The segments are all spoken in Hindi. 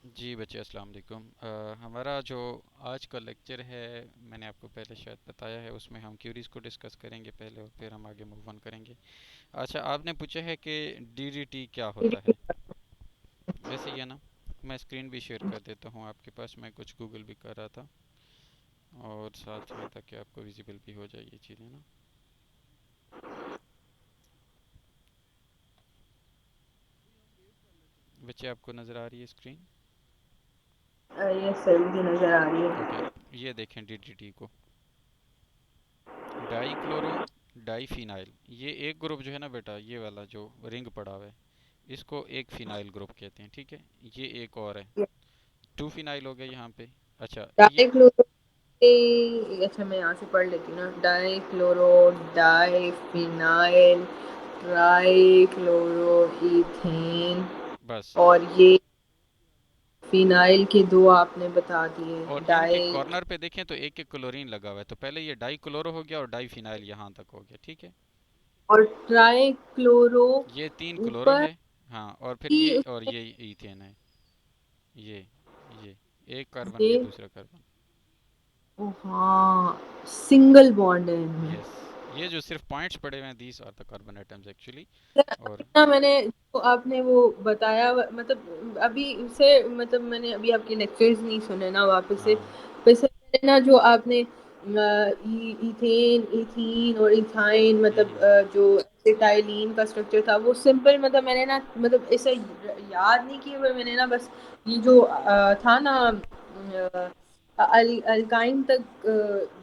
जी बच्चे अस्सलाम वालेकुम। हमारा जो आज का लेक्चर है, मैंने आपको पहले शायद बताया है, उसमें हम क्यूरीज को डिस्कस करेंगे पहले और फिर हम आगे मूव ऑन करेंगे। अच्छा, आपने पूछा है कि डीडीटी क्या होता है। वैसे ये ना, मैं स्क्रीन भी शेयर कर देता हूँ आपके पास, मैं कुछ गूगल भी कर रहा था और साथ में ताकि आपको विजिबल भी हो जाए ये चीज़ें ना। बच्चे आपको नज़र आ रही है स्क्रीन? ये सर मुझे नजर आ रही है। ओके, ये देखें डीडीटी को, डाई क्लोरो डाई फिनाइल। ये एक ग्रुप जो है ना बेटा, ये वाला जो रिंग पड़ा हुआ है, इसको एक फिनाइल ग्रुप कहते हैं, ठीक है। ये एक और है, टू फिनाइल हो गया यहाँ पे। अच्छा ये, डाइक्लोरो, अच्छा मैं यहाँ से पढ़ लेती हूँ ना। Dichloro, diphenyl, trichloro ethane. बस। और ये फिनाइल के दो आपने बता दिए। और इनके डाई कॉर्नर पे देखें तो एक एक क्लोरीन लगा हुआ है, तो पहले ये डाई क्लोरो हो गया और डाई फिनाइल यहाँ तक हो गया, ठीक है। और ट्राइक्लोरो ये तीन क्लोरो ऊपर है। हाँ, और फिर ही ये और उसके ये इथेन है। ये ये एक कार्बन, ये ये दूसरा कार्बन। ओ हाँ, सिंगल बॉन्ड है इनमें। यस, ये जो सिर्फ पॉइंट्स पड़े हुए हैं, these are the carbon atoms actually. और ना मैंने जो आपने वो बताया मतलब अभी से मतलब मैंने अभी आपके लेक्चर्स नहीं सुने ना वापस से। हाँ। वैसे मैंने ना जो आपने इथेन इथीन और इथाइन मतलब हम्म। जो एसिटाइलिन का स्ट्रक्चर था वो सिंपल मतलब मैंने ना मतलब ऐसा याद नहीं किया हुआ मैंने ना बस ये जो था ना अल्काइन तक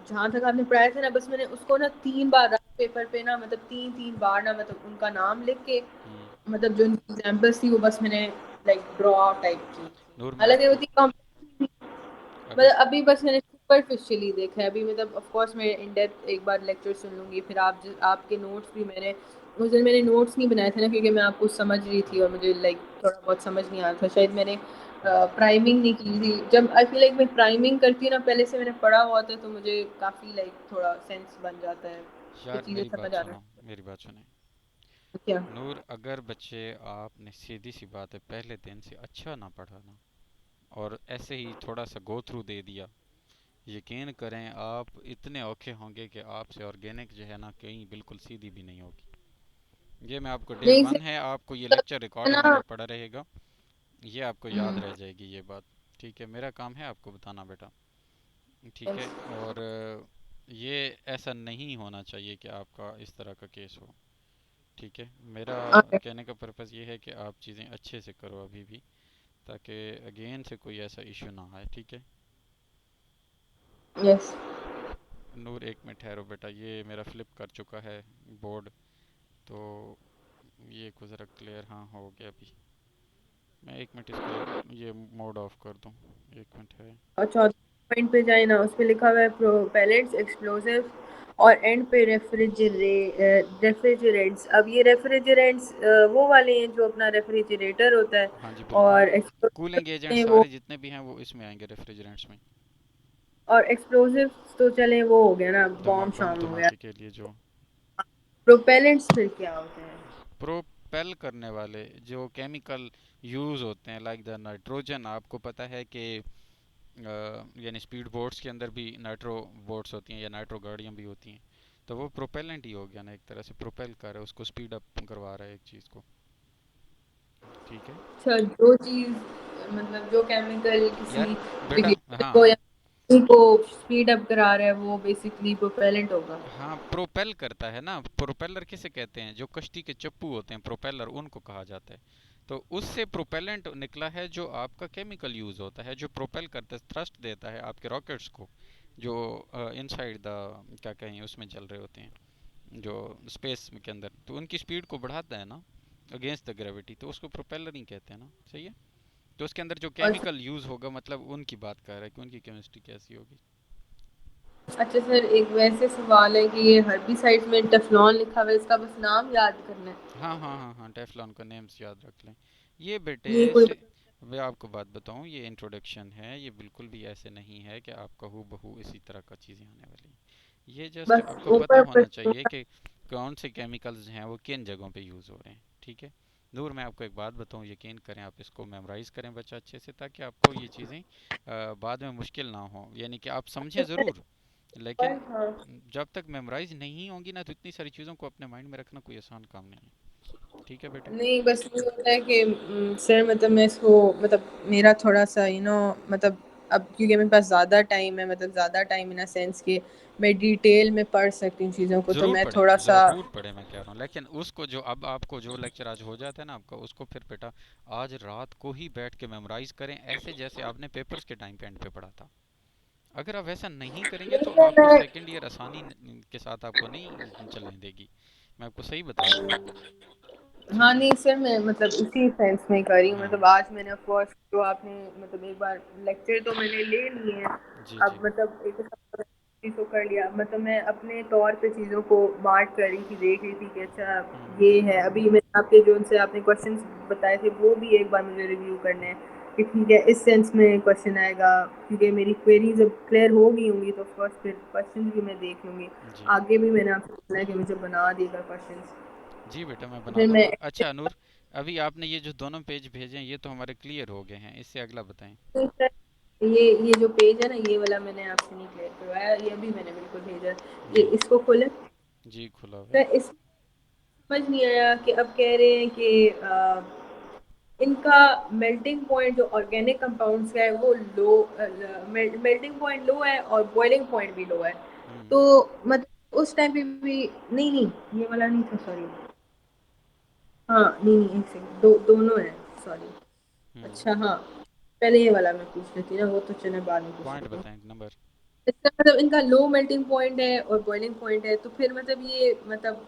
जहाँ तक आपने पढ़ाया था ना बस मैंने उसको ना 3 बार पेपर पे ना मतलब 3 3 बार ना मतलब उनका नाम लिख के हम्म। मतलब जो एग्जाम्पल्स थी वो बस मैंने लाइक ड्रॉ टाइप की थी। नूर मैं हालांकि वो आपको इतनी कॉम्प्लेक्स थी। अभी, मतलब अभी बस मैंने सुपरफिशियली देखा है अभी मतलब ऑफ कोर्स मैं इन डेप्थ एक बार लेक्चर सुन लूंगी फिर आपके नोट्स भी मैंने उस दिन मैंने नोट्स नहीं बनाए थे ना क्योंकि मैं आपको समझ रही थी और हम्म, मुझे लाइक थोड़ा बहुत समझ नहीं आ रहा था शायद मैंने हम्म, प्राइमिंग नहीं की थी। जब आई फील लाइक मैं प्राइमिंग करती हूँ ना पहले से मैंने पढ़ा हुआ होता है तो मुझे काफी लाइक थोड़ा सेंस बन जाता है फिर यार चीजें मेरी समझ बात आना सुनो, मेरी बात सुने। क्या। नूर, अगर बच्चे, आपने सीधी सी बात है, पहले दिन से अच्छा ना पढ़ा ना और ऐसे ही थोड़ा सा गो थ्रू दे दिया, यकीन करें आप इतने औखे होंगे कि आपसे ऑर्गेनिक जो है ना कहीं बिल्कुल सीधी भी नहीं होगी। ये मैं आपको, डे नहीं वन सर है, आपको ये मतलब लेक्चर है रिकॉर्ड में ना। जब पड़ा रहेगा, ये आपको याद हम्म, रह जाएगी ये बात। ठीक है, मेरा काम है आपको बताना बेटा। ठीक है। yes, और ये ऐसा नहीं होना चाहिए कि आपका इस तरह का केस हो। ठीक है, मेरा okay, कहने का पर्पज़ ये है कि आप चीज़ें अच्छे से करो अभी भी, ताकि अगेन से कोई ऐसा इशू ना आए, ठीक है। yes. नूर एक मिनट ठहरो बेटा, ये मेरा फ्लिप कर चुका है बोर्ड, तो ये को ज़रा क्लियर, हाँ हो गया अभी। मैं एक मिनट इसको ये मोड ऑफ कर दूँ, एक मिनट है। और चौथे पॉइंट पे जाए ना उस पे लिखा हुआ है प्रोपेलेंट्स एक्सप्लोसिव और एंड पे रेफ्रिजरेंट्स। अब ये रेफ्रिजरेंट्स वो वाले हैं जो अपना रेफ्रिजरेटर होता है। हाँ जी बिल्कुल, और कूलिंग एक्सप्लोसिव एजेंट वो सारे जितने भी हैं वो इसमें आएंगे, रेफ्रिजरेंट्स में। और एक्सप्लोसिव तो चले वो हो गया ना बॉम्ब बम शॉम हो गया। धमाके के लिए जो प्रोपेलेंट्स फिर क्या होते हैं। प्रोपेल करने वाले जो केमिकल यूज़ होते हैं, लाइक द नाइट्रोजन, आपको पता है कि यानी स्पीड बोट्स के अंदर भी नाइट्रो बोट्स होती हैं या नाइट्रो गाड़ियाँ भी होती हैं, तो वो प्रोपेलेंट ही हो गया ना, एक तरह से प्रोपेल कर रहा है, उसको स्पीड अप करवा रहा है एक चीज़ को। ठीक है अच्छा जो चीज मतलब जो केमिकल यार किसी बेटा। बिहेवियर हाँ को या किसी को स्पीड अप करा रहा है वो बेसिकली प्रोपेलेंट होगा। हाँ, प्रोपेल करता है ना। प्रोपेलर किसे कहते हैं? जो कश्ती के चप्पू होते हैं, प्रोपेलर उनको कहा जाता है। तो उससे प्रोपेलेंट निकला है जो आपका केमिकल यूज़ होता है, जो प्रोपेल करता है, थ्रस्ट देता है आपके रॉकेट्स को, जो इनसाइड द क्या कहें उसमें चल रहे होते हैं, जो स्पेस के अंदर, तो उनकी स्पीड को बढ़ाता है ना अगेंस्ट द ग्रेविटी, तो उसको प्रोपेलर ही कहते हैं ना, सही है। तो उसके अंदर जो और केमिकल यूज़ होगा, मतलब उनकी बात कर रहा है कि उनकी केमिस्ट्री कैसी होगी। अच्छा सर एक वैसे सवाल है कि ये हर्बिसाइड्स में टेफ्लॉन लिखा हुआ है इसका बस नाम याद करना है। हाँ हाँ हाँ हाँ, टेफ्लॉन का नेम्स याद रख लें। ये बेटे ये कोई मैं आपको बात बताऊं, ये इंट्रोडक्शन है, ये बिल्कुल भी ऐसे नहीं है कि आपका हू बहू इसी तरह का चीज़ें आने वाली हैं। ये जस्ट बस आपको पता ऊपर होना पर चाहिए कि कौन से केमिकल्स हैं वो किन जगहों पे यूज़ हो रहे हैं, ठीक है। नूर, मैं आपको एक बात बताऊं, यकीन करें, आप इसको मेमोराइज करें बच्चा अच्छे से, ताकि आपको ये चीज़ें बाद में मुश्किल ना हो, यानी कि आप समझें ज़रूर, पर लेकिन हाँ, जब तक मेमोराइज नहीं होंगी ना, तो इतनी सारी चीज़ों को अपने माइंड में रखना कोई आसान काम नहीं है। ठीक है बेटा? नहीं बस ये होता है कि सर मतलब मैं इसको मतलब मेरा थोड़ा सा मतलब अब क्योंकि मेरे पास ज़्यादा टाइम है, मतलब ज़्यादा टाइम इन अ सेंस कि मैं डिटेल में पढ़ सकती हूँ चीज़ों को, तो ज़रूर मैं पढ़ें, थोड़ा सा। ज़रूर पढ़ें, मैं कह रहा हूँ, लेकिन उसको जो अब आपको जो लेक्चर आज हो जाता है ना आपका, उसको फिर बेटा आज रात को ही बैठ के मेमोराइज करें, ऐसे जैसे आपने पेपर्स के टाइम पे एंड पे पढ़ा था। अगर आप वैसा नहीं करेंगे नहीं तो सर आपको मैं सेकेंड ईयर आसानी के साथ आपको नहीं चलने देगी। मैं आपको सही बता रहा हूँ। हाँ, ठीक है। नहीं सर मैं मतलब उसी सेंस में कर रही हूँ, हाँ। मतलब आज मैंने ऑफ कोर्स जो आपने मतलब एक बार लेक्चर तो मैंने ले लिए हैं। जी अब जी। मतलब एक चीज़ को कर लिया, मतलब मैं अपने तौर पे चीज़ों को बांट कर रही थी, देख रही थी कि अच्छा हम्म। ये है। अभी मैंने आपके जो उनसे आपने क्वेश्चंस बताए थे वो भी एक बार मुझे रिव्यू करने हैं कि ठीक है इस सेंस में क्वेश्चन आएगा, क्योंकि मेरी क्वेरीज अब क्लियर हो गई होंगी तो ऑफ कोर्स फिर क्वेश्चन भी मैं देख लूँगी। जी आगे भी मैंने आपसे बोला है कि मुझे बना दिएगा क्वेश्चन, जी बेटा, मैं बना फिर मैं। दूंगा। अच्छा नूर, अभी आपने ये जो दोनों पेज भेजे हैं ये तो हमारे क्लियर हो गए हैं, इससे अगला बताएं। ये जो पेज है ना, ये वाला मैंने आपसे नहीं क्लियर करवाया, ये अभी मैंने बिल्कुल भेजा। ये जी इसको खोले जी, खुला हुआ तो है। इस समझ नहीं आया कि अब कह रहे हैं कि इनका मेल्टिंग पॉइंट जो ऑर्गेनिक कंपाउंड्स का है वो लो, मेल्टिंग पॉइंट लो है और बॉइलिंग पॉइंट भी लो है। हम्म। तो मतलब उस टाइम पे भी नहीं नहीं ये वाला नहीं था, सॉरी। हाँ नहीं नहीं एक सेकंड, दोनों है, सॉरी। हम्म। अच्छा हाँ, पहले ये वाला मैं पूछ लेती ना, वो तो चले बाद में पूछ पॉइंट लेती हूँ। बताएं, नंबर। इसका मतलब इनका लो मेल्टिंग पॉइंट है और बॉइलिंग पॉइंट है, तो फिर मतलब ये मतलब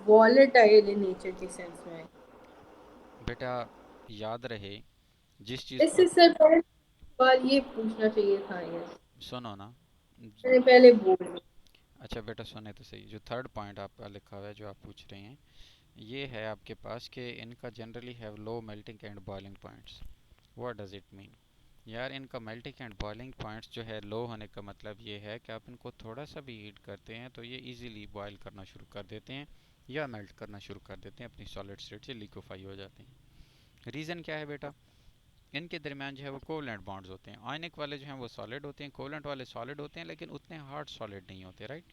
वॉलेटाइल इन नेचर के सेंस में है। बेटा याद रहे, जिस चीज़ को इससे आप, सर पहले सवाल ये पूछना चाहिए था, ये सुनो ना। मैंने पहले बोल दिया। अच्छा बेटा सुने तो सही, जो थर्ड पॉइंट आपका लिखा हुआ है जो आप पूछ रहे हैं, ये है आपके पास कि इनका generally have low melting and boiling points. What does it mean? यार इनका मेल्टिंग एंड बॉइलिंग पॉइंट्स जो है लो होने का मतलब ये है कि आप इनको थोड़ा सा भी हीट करते हैं तो ये इजीली बॉयल करना शुरू कर देते हैं या मेल्ट करना शुरू कर देते हैं, अपनी सॉलिड स्टेट से लिक्विफाई हो जाते हैं। रीज़न क्या है बेटा? इनके दरमियान जो है वो कोवलेंट बॉन्ड्स होते हैं। आयनिक वाले जो हैं वो सॉलिड होते हैं, कोवलेंट वाले सॉलिड होते हैं लेकिन उतने हार्ड सॉलिड नहीं होते, राइट?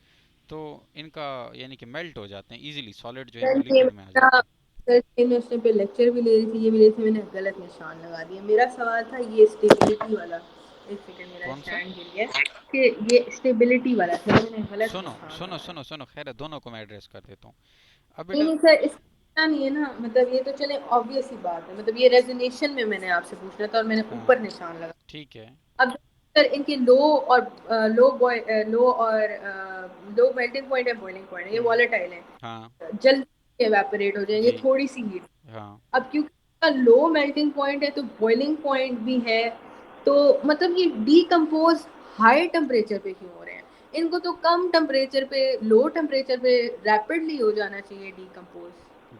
तो इनका यानी कि मेल्ट हो जाते हैं इजीली, सॉलिड जो है वो सर ये लिक्विड में आ मेरा जाते हैं। सर मैं उस टाइम पे लेक्चर भी ले रही थी, ये भी ले रही थी, मैंने गलत निशान लगा दिया। मेरा सवाल था ये स्टेबिलिटी वाला। एक सेकंड, मेरा कौन सा? स्टैंड गिर गया कि ये स्टेबिलिटी वाला था, मैंने गलत सुनो निशान सुनो लगा सुनो सुनो, खैर है, दोनों को मैं एड्रेस कर देता हूँ। अब नहीं बेटा, नहीं सर, इसका नहीं है ना, मतलब ये तो चले ऑब्वियस ही बात है, मतलब ये रेजोनेशन में मैंने आपसे पूछना था और मैंने हाँ ऊपर निशान लगा। ठीक है। अब सर इनके लो और लो बॉय लो और लो मेल्टिंग पॉइंट है, बॉइलिंग पॉइंट है, ये हम्म। वॉलेटाइल है, हाँ। जल्दी एवेपोरेट हो जाएंगे जी। थोड़ी सी हीट। हाँ। अब क्योंकि इसका लो मेल्टिंग पॉइंट है तो बॉइलिंग पॉइंट भी है, तो मतलब ये डीकम्पोज हाई टेम्परेचर पे क्यों हो रहे हैं? इनको तो कम टेम्परेचर पे, लो टेम्परेचर पे रैपिडली हो जाना चाहिए डीकम्पोज।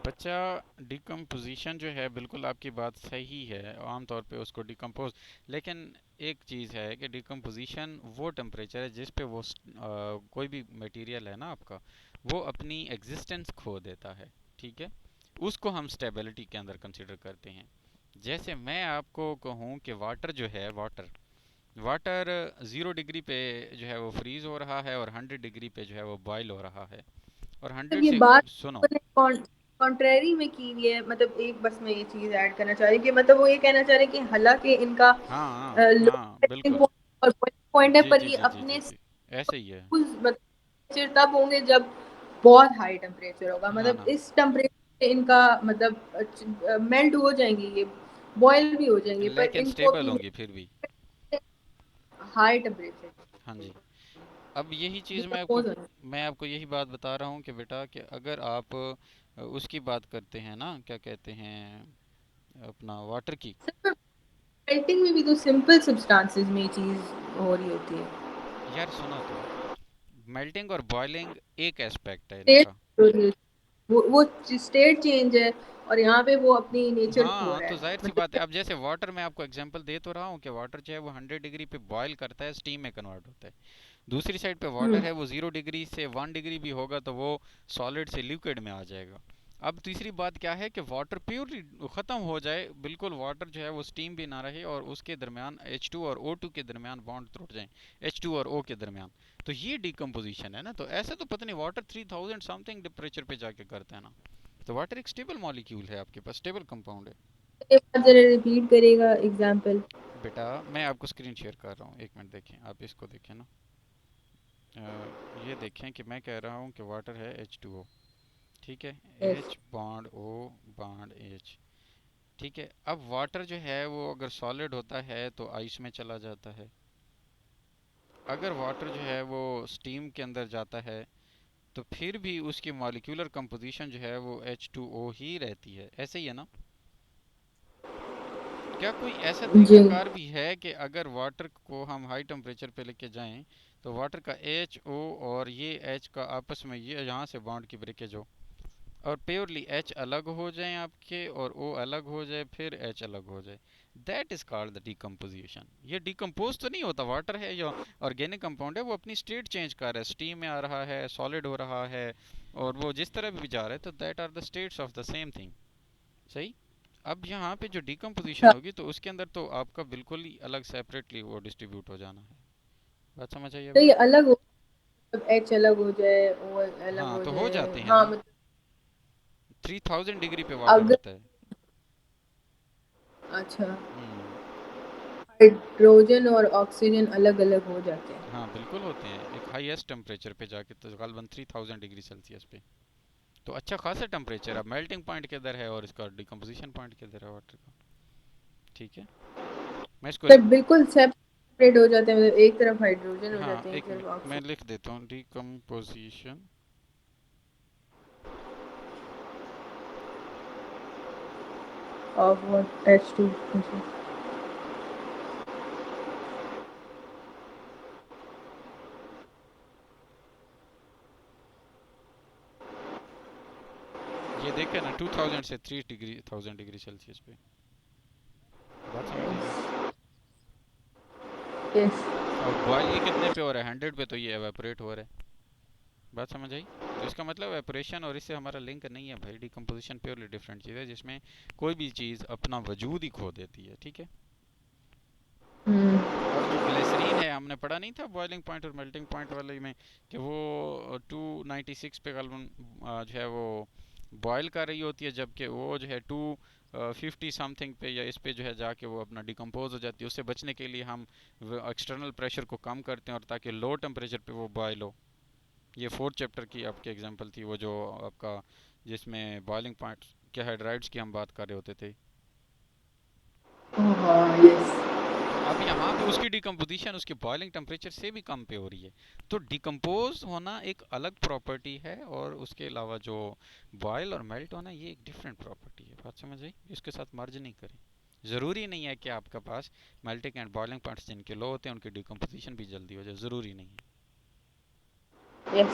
बच्चा, डिकम्पोजिशन जो है बिल्कुल आपकी बात सही है, आमतौर पे उसको डिकम्पोज, लेकिन एक चीज़ है कि डिकम्पोजिशन वो टेम्परेचर है जिस पे वो कोई भी मटेरियल है ना आपका, वो अपनी एग्जिस्टेंस खो देता है। ठीक है, उसको हम स्टेबिलिटी के अंदर कंसिडर करते हैं। जैसे मैं आपको कहूँ कि वाटर जो है, वाटर वाटर 0 डिग्री पे जो है वो फ्रीज हो रहा है और 100 डिग्री पे जो है वो बॉयल हो रहा है, और मतलब 100 ये से, बात सुनो। कॉन्ट्रेरी में की हुई है, मतलब एक बस मैं ये चीज ऐड करना चाह रही हूँ कि मतलब वो ये कहना चाह रहे हैं कि हालांकि इनका हाँ हाँ लो हाँ बिल्कुल। और पॉइंट है, जी पर जी ये जी जी जी अपने जी, ऐसे ही है। मतलब टेम्परेचर तब होंगे जब बहुत हाई टेम्परेचर होगा, ना मतलब ना, इस टेम्परेचर पे इनका मतलब मेल्ट हो जाएंगे ये, बॉयल भी हो जाएंगे, पर लेकिन इनको स्टेबल अपनी होंगी फिर भी। हाई टेम्परेचर हाँ जी। अब यही चीज़ डिकम्पोज होने। मैं आपको यही बात बता रहा हूँ कि बेटा, कि अगर आप उसकी बात करते हैं ना, क्या कहते हैं, अपना वाटर की। सर मेल्टिंग में भी तो सिंपल सब्सटेंसेस में ये चीज हो रही होती है। यार सुनो तो, मेल्टिंग और बॉइलिंग एक एस्पेक्ट है स्टेट इनका। हो रही होती है। वो स्टेट चेंज है और यहाँ पे वो अपनी नेचर खो हाँ रहा तो है जाहिर सी बात है, मतलब। अब जैसे वाटर में आपको एग्जांपल दे तो रहा हूँ कि वाटर जो है वो 100 डिग्री पे बॉयल करता है, स्टीम में कन्वर्ट होता है। दूसरी साइड पे वाटर हम्म है वो 0 डिग्री से 1 डिग्री भी होगा तो वो सॉलिड से लिक्विड में आ जाएगा। अब तीसरी बात क्या है कि वाटर प्योरली ख़त्म हो जाए, बिल्कुल वाटर जो है वो स्टीम भी ना रहे और उसके दरमियान H2 और O2 के दरमियान बॉन्ड टूट जाएं, H2 और O के दरमियान। तो ये डिकम्पोजिशन है ना। तो ऐसे तो पता नहीं वाटर 3000 समथिंग टेम्परेचर पे जाके करता है ना। तो वाटर एक स्टेबल मॉलिक्यूल है, आपके पास स्टेबल कंपाउंड है। एक बार जरा रिपीट करेगा एग्जांपल। बेटा मैं आपको स्क्रीन शेयर कर रहा हूँ, एक मिनट देखें, आप इसको देखें ना। ये देखें कि मैं कह रहा हूँ कि वाटर है H2O, ठीक है, yes. H bond O bond H, ठीक है। अब वाटर जो है वो अगर सॉलिड होता है तो आइस में चला जाता है, अगर वाटर जो है वो स्टीम के अंदर जाता है तो फिर भी उसकी मॉलिक्यूलर कंपोजिशन जो है वो H2O ही रहती है, ऐसे ही है ना। क्या कोई ऐसा जी। तरीकाकार भी है कि अगर वाटर को हम हाई टेम्परेचर पे लेके जाएं तो वाटर का HO और ये H का आपस में ये यहाँ से बॉन्ड की ब्रेकेज हो और प्योरली H अलग हो जाए आपके और O अलग हो जाए फिर H अलग हो जाए, that is called the decomposition. ये डिकम्पोज तो नहीं होता, वाटर है या ऑर्गेनिक कंपाउंड है, वो अपनी स्टेट चेंज कर रहा है, स्टीम में आ रहा है, सॉलिड हो रहा है, और वो जिस तरह भी जा रहा है, तो that are the states of the same thing. सही। अब यहाँ पे जो डिकम्पोजिशन हाँ, होगी तो उसके अंदर तो आपका बिल्कुल ही अलग सेपरेटली वो डिस्ट्रीब्यूट हो जाना है। बात समझ आई तो अभी। ये अलग हो, मतलब एच अलग हो जाए, ओ अलग हाँ हो तो हो जाए, जाते हैं हाँ ना, मतलब 3000 डिग्री पे वाटर अगर, होता है। अच्छा, हम्म। हाइड्रोजन और ऑक्सीजन अलग अलग हो जाते हैं। हाँ बिल्कुल होते हैं, एक हाईएस्ट टेम्परेचर पे जाके तो गालबन 3000 डिग्री सेल्सियस पे। तो अच्छा खासा टेम्परेचर, अब मेल्टिंग पॉइंट किधर है और इसका डिकम्पोजिशन पॉइंट किधर है वाटर का। ठीक है, मैं इसको सब बिल्कुल सेपरेट हो जाते हैं, मतलब एक तरफ हाइड्रोजन हो हाँ जाते हैं, एक एक तरफ मिनट मैं ऑक्सीजन। लिख देता हूँ, डिकम्पोजिशन ऑफ व्हाट, H2। ये देखे ना 2000 से 3000 डिग्री सेल्सियस पे। बात समझ आई है। यस। और बॉयल ये कितने पे हो रहा है, 100 पे, तो ये एवेपोरेट हो रहा है। बात समझ आई। तो इसका मतलब एवेपोरेशन और इससे हमारा लिंक नहीं है भाई, डिकम्पोजिशन प्योरली डिफरेंट चीज़ है जिसमें कोई भी चीज़ अपना वजूद ही खो देती है, ठीक है। हम्म। अब जो ग्लिसरीन है हमने पढ़ा नहीं था बॉइलिंग पॉइंट और मेल्टिंग पॉइंट वाले में, कि वो 296 पे गलबन जो है वो बॉयल कर रही होती है, जबकि वो जो है 250 समथिंग पे या इस पे जो है जाके वो अपना डिकम्पोज हो जाती है। उससे बचने के लिए हम एक्सटर्नल प्रेशर को कम करते हैं और ताकि लो टेम्परेचर पे वो बॉयल हो। ये फोर्थ चैप्टर की आपकी एग्जांपल थी, वो जो आपका जिसमें बॉइलिंग पॉइंट के हाइड्राइड्स की हम बात कर रहे होते थे। हाँ, यस। तो अब यहाँ पे उसकी डिकम्पोजिशन उसके बॉइलिंग टेम्परेचर से भी कम पे हो रही है। तो डिकम्पोज होना एक अलग प्रॉपर्टी है और उसके अलावा जो बॉयल और मेल्ट होना ये एक डिफरेंट प्रॉपर्टी है। बात समझ आई, इसके साथ मर्ज नहीं करें। ज़रूरी नहीं है कि आपके पास मेल्टिंग एंड बॉइलिंग पॉइंट्स जिनके लो होते हैं उनकी डिकम्पोजिशन भी जल्दी हो जाए, ज़रूरी नहीं है। यस।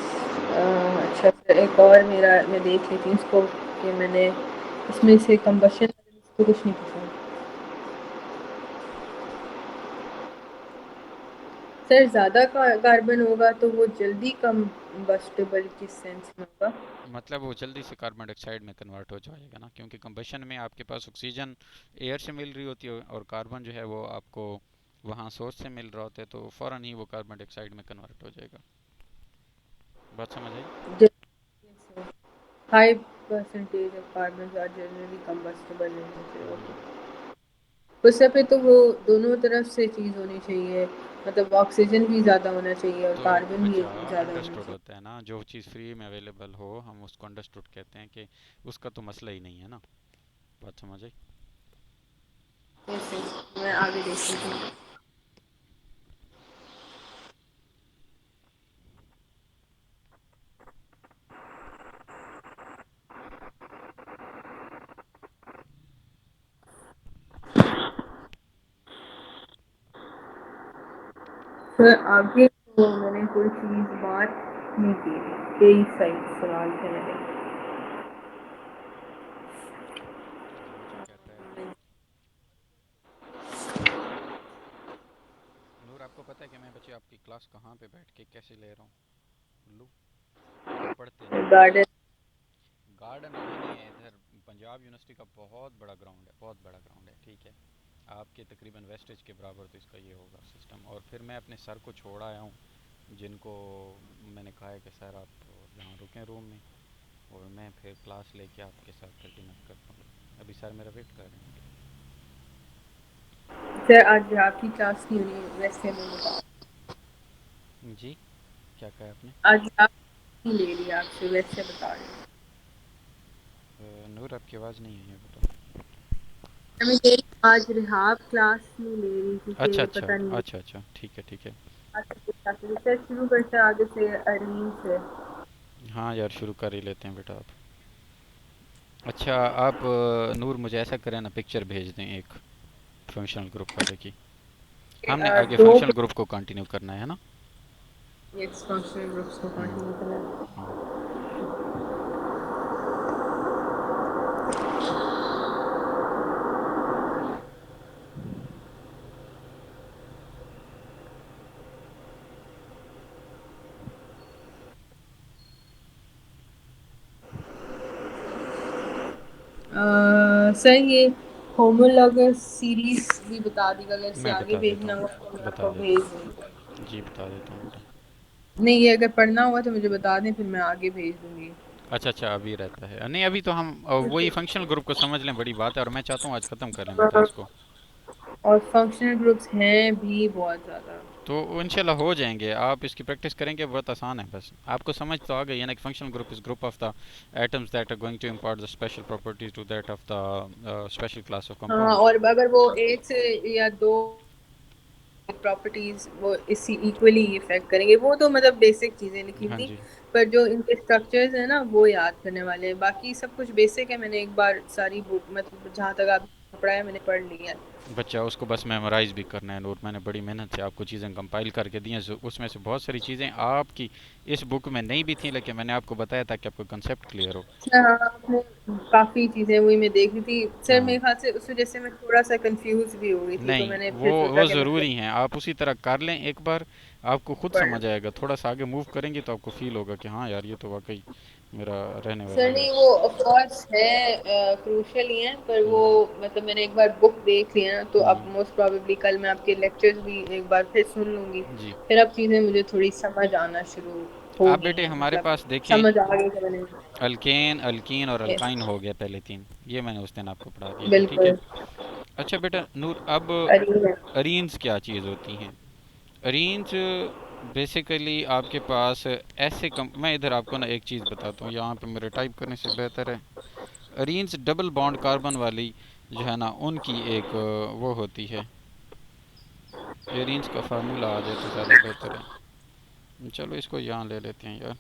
हम्म। अच्छा सर, एक और मेरा, मैं देख लेती हूँ इसको कि मैंने इसमें से कंबशन तो कुछ नहीं पूछा। सर ज़्यादा कार्बन होगा तो वो जल्दी कम्बस्टिबल किस सेंस में होगा? मतलब वो जल्दी से कार्बन डाइऑक्साइड में कन्वर्ट हो जाएगा ना, क्योंकि कंबशन में आपके पास ऑक्सीजन एयर से मिल रही होती है और कार्बन जो है वो आपको वहाँ सोर्स से मिल रहा होता है, तो फ़ौरन ही वो कार्बन डाइऑक्साइड में कन्वर्ट हो जाएगा। बात समझ आई। High percentage of carbon are generally combustible in nature, hmm. Okay. उस पे तो वो दोनों तरफ से चीज़ होनी चाहिए, मतलब ऑक्सीजन भी ज़्यादा होना चाहिए और तो कार्बन भी बच्चा ज़्यादा होना अंडरस्टूड चाहिए। होता है ना, जो चीज़ फ्री में अवेलेबल हो हम उसको अंडरस्टूड कहते हैं कि उसका तो मसला ही नहीं है ना। बात समझ आई। यस यस, मैं आगे देखती हूँ। हम्म। फिर आगे तो मैंने कोई चीज़ बात नहीं की, कई साइड सवाल थे मेरे। जी बच्चा कहता है। नूर आपको पता है कि मैं बच्चे आपकी क्लास कहाँ पे बैठ के कैसे ले रहा हूँ, उल्लू, आप पढ़ते नहीं हो। गार्डन। गार्डन में मैंने पंजाब यूनिवर्सिटी का बहुत बड़ा ग्राउंड है, बहुत बड़ा ग्राउंड है, ठीक है। आपके तकरीबन वेस्टेज के बराबर तो इसका ये होगा सिस्टम। और फिर मैं अपने सर को छोड़ आया हूँ, जिनको मैंने कहा है कि सर आप यहाँ रुकें रूम में, और मैं फिर क्लास लेके आपके साथ कंटिन्यू करता हूँ। अभी सर मेरा वेट कर रहे हैं। सर आज आपकी क्लास नहीं हुई वैसे मैं बता, जी, क्या कहा आपने? आज आप नहीं ले रही आपसे वैसे बता रही हूँ। नूर, आपकी आवाज़ नहीं आई है बेटा। मैं यही आज रिहाब क्लास नहीं ले रही अच्छा क्योंकि अच्छा पता नहीं अच्छा अच्छा, ठीक है ठीक है। रिसर्च शुरू करते आगे से अरवीन से। हाँ यार, शुरू कर ही लेते हैं बेटा आप। अच्छा, आप नूर मुझे ऐसा करें ना, पिक्चर भेज दें एक फंक्शनल ग्रुप वाले की। हमने आगे दो फंक्शनल ग्रुप को कंटिन्यू करना है ना? यस फंक्शनल ग्रुप्स को हम्म कंटिन्यू करना है। हम्म। सर ये होमोलॉगस सीरीज भी बता दीजिएगा, अगर से मैं आगे बता देता भेजना हूँ, हो तो मैं बता आपको देता भेज हूँ। दूँगी। जी, बता देता हूँ बेटा। नहीं ये अगर पढ़ना होगा तो मुझे बता दें, फिर मैं आगे भेज दूँगी। अच्छा अच्छा, अभी रहता है नहीं, अभी तो हम वही फंक्शनल ग्रुप को समझ लें, बड़ी बात है, और मैं चाहता हूँ आज ख़त्म कर लें बेटा इसको। और फंक्शनल ग्रुप्स हैं भी बहुत ज़्यादा। तो वो इंशाल्लाह हो जाएंगे, आप इसकी प्रैक्टिस करेंगे, बहुत आसान है। बस आपको समझ तो आ गई है ना कि functional group is group of the atoms that are going to impart the special properties to that of the special class of हाँ, कंपाउंड्स। और अगर वो एक से या दो प्रॉपर्टीज वो इसी इक्वली इफेक्ट करेंगे, वो तो मतलब बेसिक चीजें लिखी हाँ थी। जी। पर जो इनके स्ट्रक्चर्स है ना वो याद करने वाले हैं, बाकी सब कुछ बेसिक है। मैंने एक बार सारी बुक मतलब जहाँ तक आपने पढ़ा है मैंने पढ़ लिया है। बच्चा उसको बस मेमोराइज भी करना है नोट, मैंने बड़ी मेहनत से आपको चीज़ें कंपाइल करके दी हैं, उसमें से बहुत सारी चीज़ें आपकी इस बुक में नहीं भी थी, लेकिन मैंने आपको बताया ताकि आपको कंसेप्ट क्लियर हो। अच्छा, हाँ आपने काफी चीजें वही मैं देख रही थी सर, हाँ, मेरे ख्याल से उस वजह से मैं थोड़ा सा कंफ्यूज भी हो गई थी, तो नहीं, मैंने वो फिर सोचा वो कि मैं ज़रूरी हैं, आप उसी तरह कर लें एक बार, आपको खुद पढ़ लूँ। समझ आएगा। थोड़ा सा आगे मूव करेंगे तो आपको फील होगा कि हाँ यार, ये तो वाकई मेरा रहने सर वाला है। नहीं वो ऑफ कोर्स है क्रूशियल ही है, पर वो हम्म मतलब मैंने एक बार बुक देख लिया ना, तो अब हम्म। मोस्ट प्रोबेबली कल मैं आपके लेक्चर्स भी एक बार फिर सुन लूंगी। जी, फिर अब चीज़ें मुझे थोड़ी समझ आना शुरू आप होगी बेटे हैं, हमारे मतलब पास देखें, समझ आ गई कि मैंने। अल्केन, अल्कीन और यस अल्काइन हो गया पहले तीन, ये मैंने उस दिन आपको पढ़ा दिए थे, ठीक है। बिल्कुल। अच्छा बेटा नूर, अब अरे अरीन्स क्या चीज़ होती हैं? अरीन्स बेसिकली आपके पास ऐसे कम, मैं इधर आपको ना एक चीज़ बताता हूँ, यहाँ पे मेरे टाइप करने से बेहतर है। अरीन्स डबल बॉन्ड कार्बन वाली जो है ना, उनकी एक वो होती है। अरीन्स का फार्मूला आ जाए तो ज़्यादा बेहतर है, चलो इसको यहाँ ले लेते हैं यार।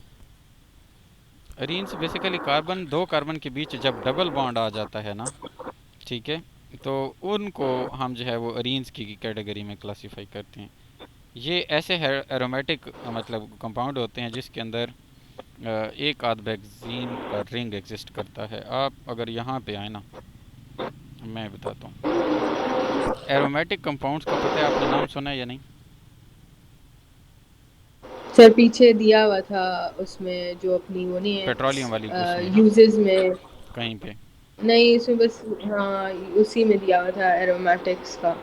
अरीन्स बेसिकली कार्बन, दो कार्बन के बीच जब डबल बॉन्ड आ जाता है ना, ठीक है, तो उनको हम जो है वो अरीन्स की कैटेगरी में क्लासीफाई करते हैं। ये ऐसे एरोमेटिक मतलब कंपाउंड होते हैं जिसके अंदर एक आध बेंजीन का रिंग एग्जिस्ट करता है। आप अगर यहाँ पे आए ना, मैं बताता हूँ। एरोमेटिक कंपाउंड्स का पता है, आपने नाम सुना है या नहीं? सर पीछे दिया हुआ था उसमें जो अपनी वो नहीं पेट्रोलियम वाली उसमें है ना, यूजेस में। कहीं पे नहीं इसमें बस हाँ उसी में दिया हुआ था एरोमेटिक्स का।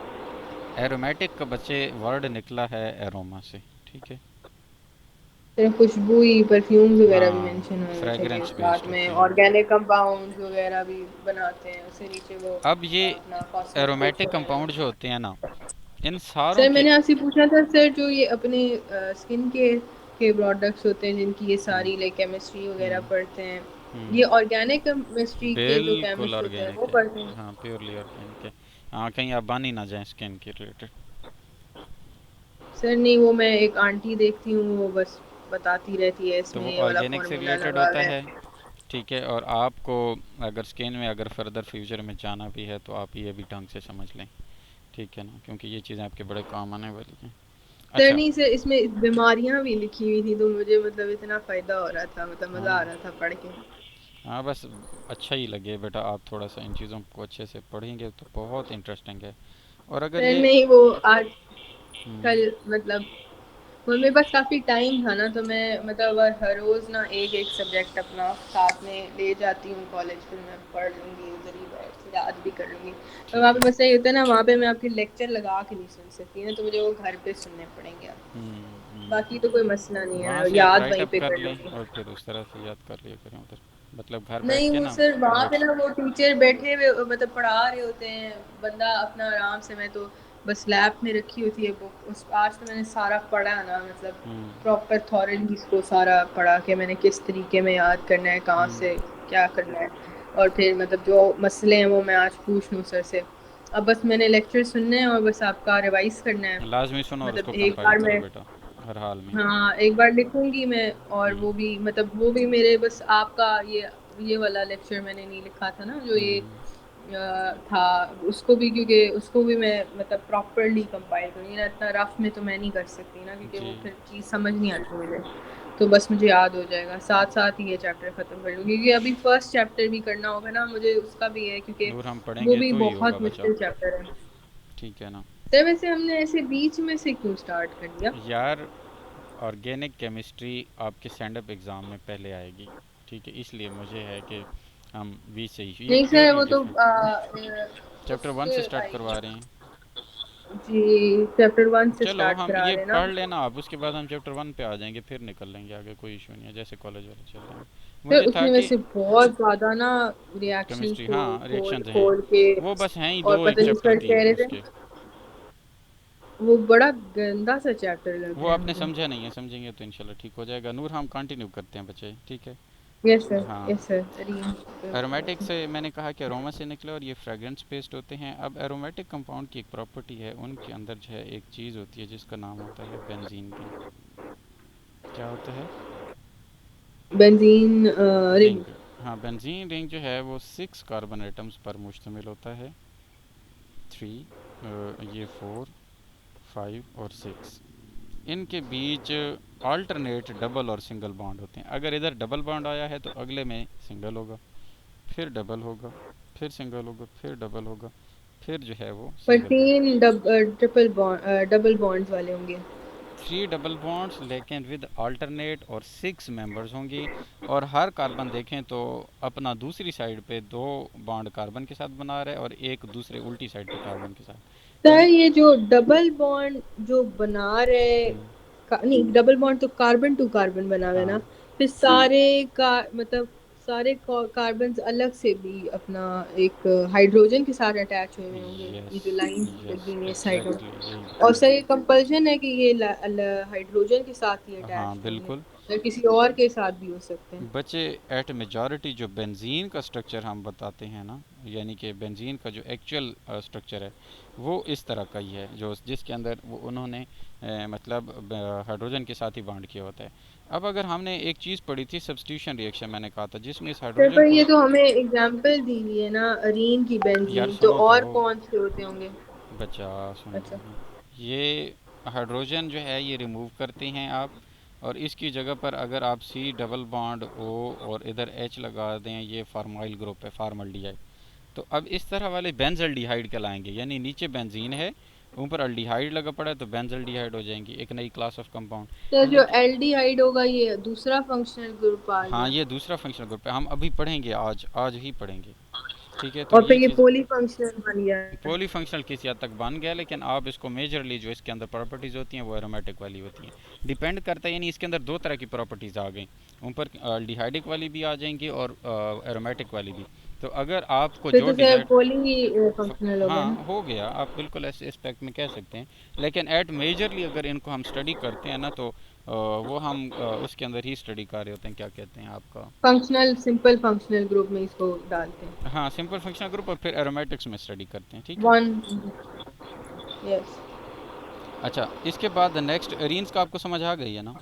एरोमेटिक का बच्चे वर्ड निकला है एरोमा से, ठीक है। फिर खुशबू ही परफ्यूम्स वगैरह भी हाँ, मेंशन होने चाहिए फ्रेगरेंस साथ बेस्ड में, होते हैं। ऑर्गेनिक कंपाउंड्स वगैरह भी बनाते हैं उससे नीचे वो अब ये अपना कॉस्मेटिक्स एरोमेटिक वगैरह। कंपाउंड जो होते हैं ना, इन सारों सर के मैंने आपसे पूछा था सर, जो ये अपने स्किन के प्रोडक्ट्स होते हैं जिनकी ये हम्म सारी लाइक केमिस्ट्री वगैरह हम्म पढ़ते हैं, ये हम्म। ऑर्गेनिक केमिस्ट्री के जो बिल्कुल केमिस्ट होते हैं वो ऑर्गेनिक है, पढ़ते हैं। हाँ प्योरली ऑर्गेनिक है। हाँ, कहीं आप बानी ना जाएं स्किन के रिलेटेड। सर नहीं वो मैं एक आंटी देखती हूँ वो बस बताती रहती है तो इसमें वो ये वाला ऑर्गेनिक से फॉर्मूला रिलेटेड लगा होता हुआ है, है। ठीक है। और आपको अगर स्किन में अगर फर्दर फ्यूचर में जाना भी है तो आप ये भी ढंग से समझ लें, ठीक है ना, क्योंकि ये चीज़ें आपके बड़े काम आने वाली हैं। सर अच्छा। नहीं सर इसमें बीमारियां भी लिखी हुई थी, तो मुझे मतलब इतना फायदा हो रहा था, मतलब मजा आ हाँ रहा था पढ़ के। हाँ, बस अच्छा ही लगे बेटा, आप थोड़ा सा इन चीज़ों को अच्छे से पढ़ेंगे तो बहुत इंटरेस्टिंग है। और अगर सर ये नहीं वो आज हम्म कल मतलब और मेरे पास काफ़ी टाइम था ना, तो मैं मतलब हर रोज़ ना एक एक सब्जेक्ट अपना साथ में ले जाती हूँ कॉलेज, फिर मैं पढ़ लूँगी उधर ही बैठ के, याद भी कर लूँगी। तो वहाँ ठीक पे है। बस यही होता है ना, वहाँ पे मैं आपके लेक्चर लगा के नहीं सुन सकती ना, तो मुझे वो घर पे सुनने पड़ेंगे अब। बाकी तो कोई मसला नहीं वहाँ है, से आप याद राइट वहीं अप पे कर कर लें लूँगी। और फिर उस तरह से याद कर लिया करें उधर, मतलब घर बैठ नहीं, के वो ना सर वहाँ पे नोट्स। ना वो टीचर बैठे हुए मतलब पढ़ा रहे होते हैं, बंदा अपना आराम से, मैं तो बस लैब में रखी होती है बुक, उस आज तो मैंने सारा पढ़ा ना, मतलब हम्म। प्रॉपर थॉरली इसको सारा पढ़ा कि मैंने किस तरीके में याद करना है, कहाँ हम्म। से क्या करना है, और फिर मतलब जो मसले हैं वो मैं आज पूछ लूँ सर से। अब बस मैंने लेक्चर सुनने हैं और बस आपका रिवाइज करना है। लाजमी सुनो और मतलब उसको एक कंपाइल बार करो मैं, बेटा, हर हाल में। हाँ एक बार लिखूंगी मैं, और हम्म। वो भी मतलब वो भी मेरे बस आपका ये वाला लेक्चर मैंने नहीं लिखा था ना, जो ये हम्म। था, उसको भी, क्योंकि उसको भी मैं मतलब प्रॉपरली कंपाइल करूँगी ना, इतना रफ में तो मैं नहीं कर सकती ना, क्योंकि जी। वो फिर चीज़ समझ नहीं आती मुझे। तो बस मुझे याद हो जाएगा, साथ साथ ही ये चैप्टर ख़त्म कर लूँगी, क्योंकि अभी फर्स्ट चैप्टर भी करना होगा ना मुझे, उसका भी है, क्योंकि नूर हम वो पढ़ेंगे भी तो ही होगा बहुत बच्चा। मुश्किल चैप्टर है। ठीक है ना। सर वैसे हमने ऐसे बीच में से क्यों स्टार्ट कर दिया? यार, ऑर्गेनिक केमिस्ट्री आपके स्टैंड अप एग्ज़ाम में पहले आएगी, ठीक है, इसलिए मुझे है कि हम बीच से ही, ये नहीं सर, प्योरली वो तो डिफरेंट। चैप्टर वन उसके से स्टार्ट आई करवा रहे हैं। जी, चैप्टर 1 से चलो स्टार्ट हम करा ये रहे हैं ना। पढ़ लेना आप, उसके बाद हम चैप्टर वन पे आ जाएंगे, फिर निकल लेंगे आगे, कोई इशू नहीं है, जैसे कॉलेज वाले चल रहे हैं। फिर मुझे था उसमें कि वैसे बहुत ज़्यादा ना रिएक्शंस केमिस्ट्री, को हाँ खोल रिएक्शंस हैं, खोल के, वो बस हैं ही और दो, एक पता नहीं चैप्टर सर तीन कह रहे थे, उसके। वो बड़ा गंदा सा चैप्टर लग वो रहा है आपने मुझे। समझा नहीं है, समझेंगे तो इंशाल्लाह ठीक हो जाएगा। नूर हम कंटिन्यू करते हैं बच्चे, ठीक है। यस सर, हाँ, यस सर, अरेंज एरोमेटिक से मैंने कहा कि अरोमा से निकले और ये फ्रेग्रेंस बेस्ड होते हैं। अब एरोमेटिक कंपाउंड की एक प्रॉपर्टी है, उनके अंदर जो है एक चीज़ होती है जिसका नाम होता है बेंजीन रिंग। क्या होता है? Benzene ring. रिंग। हाँ, बेंजीन रिंग जो है वो 6 कार्बन एटम्स पर मुश्तमिल होता है। 3, ये 4, 5 और 6। इनके बीच अल्टरनेट डबल और सिंगल बॉन्ड होते हैं। अगर इधर डबल बॉन्ड आया है तो अगले में सिंगल होगा, फिर डबल होगा, फिर सिंगल होगा, फिर डबल होगा, फिर जो है वो पर सिंगल होगा। तीन ट्रिपल बॉन्ड डबल बॉन्ड्स वाले होंगे। 3 डबल बॉन्ड्स लेकिन विद अल्टरनेट, और 6 मेंबर्स होंगी। और हर कार्बन देखें तो अपना दूसरी साइड पे 2 बॉन्ड कार्बन के साथ बना रहा है और एक दूसरे उल्टी साइड पे कार्बन के साथ, सर यानी। ये जो डबल बॉन्ड जो बना रहे, हम्म। नहीं डबल बॉन्ड तो कार्बन टू कार्बन बना हुआ है ना, हाँ। फिर सारे का मतलब सारे कार्बन अलग से भी अपना एक हाइड्रोजन के साथ अटैच हुए हुए होंगे, यस, ये जो लाइन यस, लगी हुई है साइडों। एग्जैक्टली यही और बता सर रहा ये कंपल्शन है कि ये हाइड्रोजन के साथ ही हूँ। हाँ अटैच होंगे, बिल्कुल। या किसी और के साथ भी हो सकते हैं? बच्चे, एट मेजॉरिटी जो बेंजीन का स्ट्रक्चर हम बताते हैं ना, यानी कि बेंजीन का जो एक्चुअल स्ट्रक्चर है वो इस तरह का ही है, जो जिसके अंदर वो उन्होंने मतलब हाइड्रोजन के साथ ही बांड किया होता है। अब अगर हमने एक चीज़ पढ़ी थी सब्स्टिट्यूशन रिएक्शन, मैंने कहा था जिसमें इस सर हाइड्रोजन पर को। ये तो हमें एग्जाम्पल दी हुई है ना, अरीन की यार बेंजीन, तो सुनो तो, और कौन से होते होंगे? बच्चा सुन अच्छा। लीजिए, ये हाइड्रोजन जो है ये रिमूव करते हैं आप, और इसकी जगह पर अगर आप सी डबल बॉन्ड ओ और इधर एच लगा दें, ये फार्माइल ग्रुप है, फार्मल्डिहाइड। तो अब इस तरह वाले बेंजल्डिहाइड कहलाएंगे, यानी नीचे बेंजीन है, ऊपर अल्डिहाइड लगा पड़ा है, तो बेंजल्डिहाइड हो जाएंगी, एक नई क्लास ऑफ तो कंपाउंड। जो लेकिन एल्डिहाइड होगा ये दूसरा फंक्शनल ग्रुप आ हाँ, गया। ये दूसरा फंक्शनल ग्रुप है, हम अभी पढ़ेंगे, आज आज ही पढ़ेंगे, ठीक है। तो और ये फिर ये चीज़ पॉली फंक्शनल बन गया। पॉलीफंक्शनल किसी हद तक बन गया, लेकिन आप इसको मेजरली जो इसके अंदर प्रॉपर्टीज़ होती हैं वो एरोमेटिक वाली होती हैं। डिपेंड करता है, यानी इसके अंदर दो तरह की प्रॉपर्टीज़ आ गई, ऊपर डिहाइडिक वाली भी आ जाएंगी और एरोमेटिक वाली भी। तो अगर आपको फिर जो तो सर डिसाइड, पॉली फंक्शनल हो गया हाँ ना। हो गया, आप बिल्कुल ऐसे एस्पेक्ट में कह सकते हैं। लेकिन एट मेजरली अगर इनको हम स्टडी करते हैं ना, तो वो हम उसके अंदर ही स्टडी कर रहे होते हैं, क्या कहते हैं आपका। फंक्शनल सिंपल फंक्शनल ग्रुप में इसको डालते हैं। हाँ, सिंपल फंक्शनल ग्रुप और फिर एरोमेटिक्स में स्टडी करते हैं, ठीक है। वन। यस। अच्छा, इसके बाद नेक्स्ट एरीन्स का आपको समझ आ गई है ना।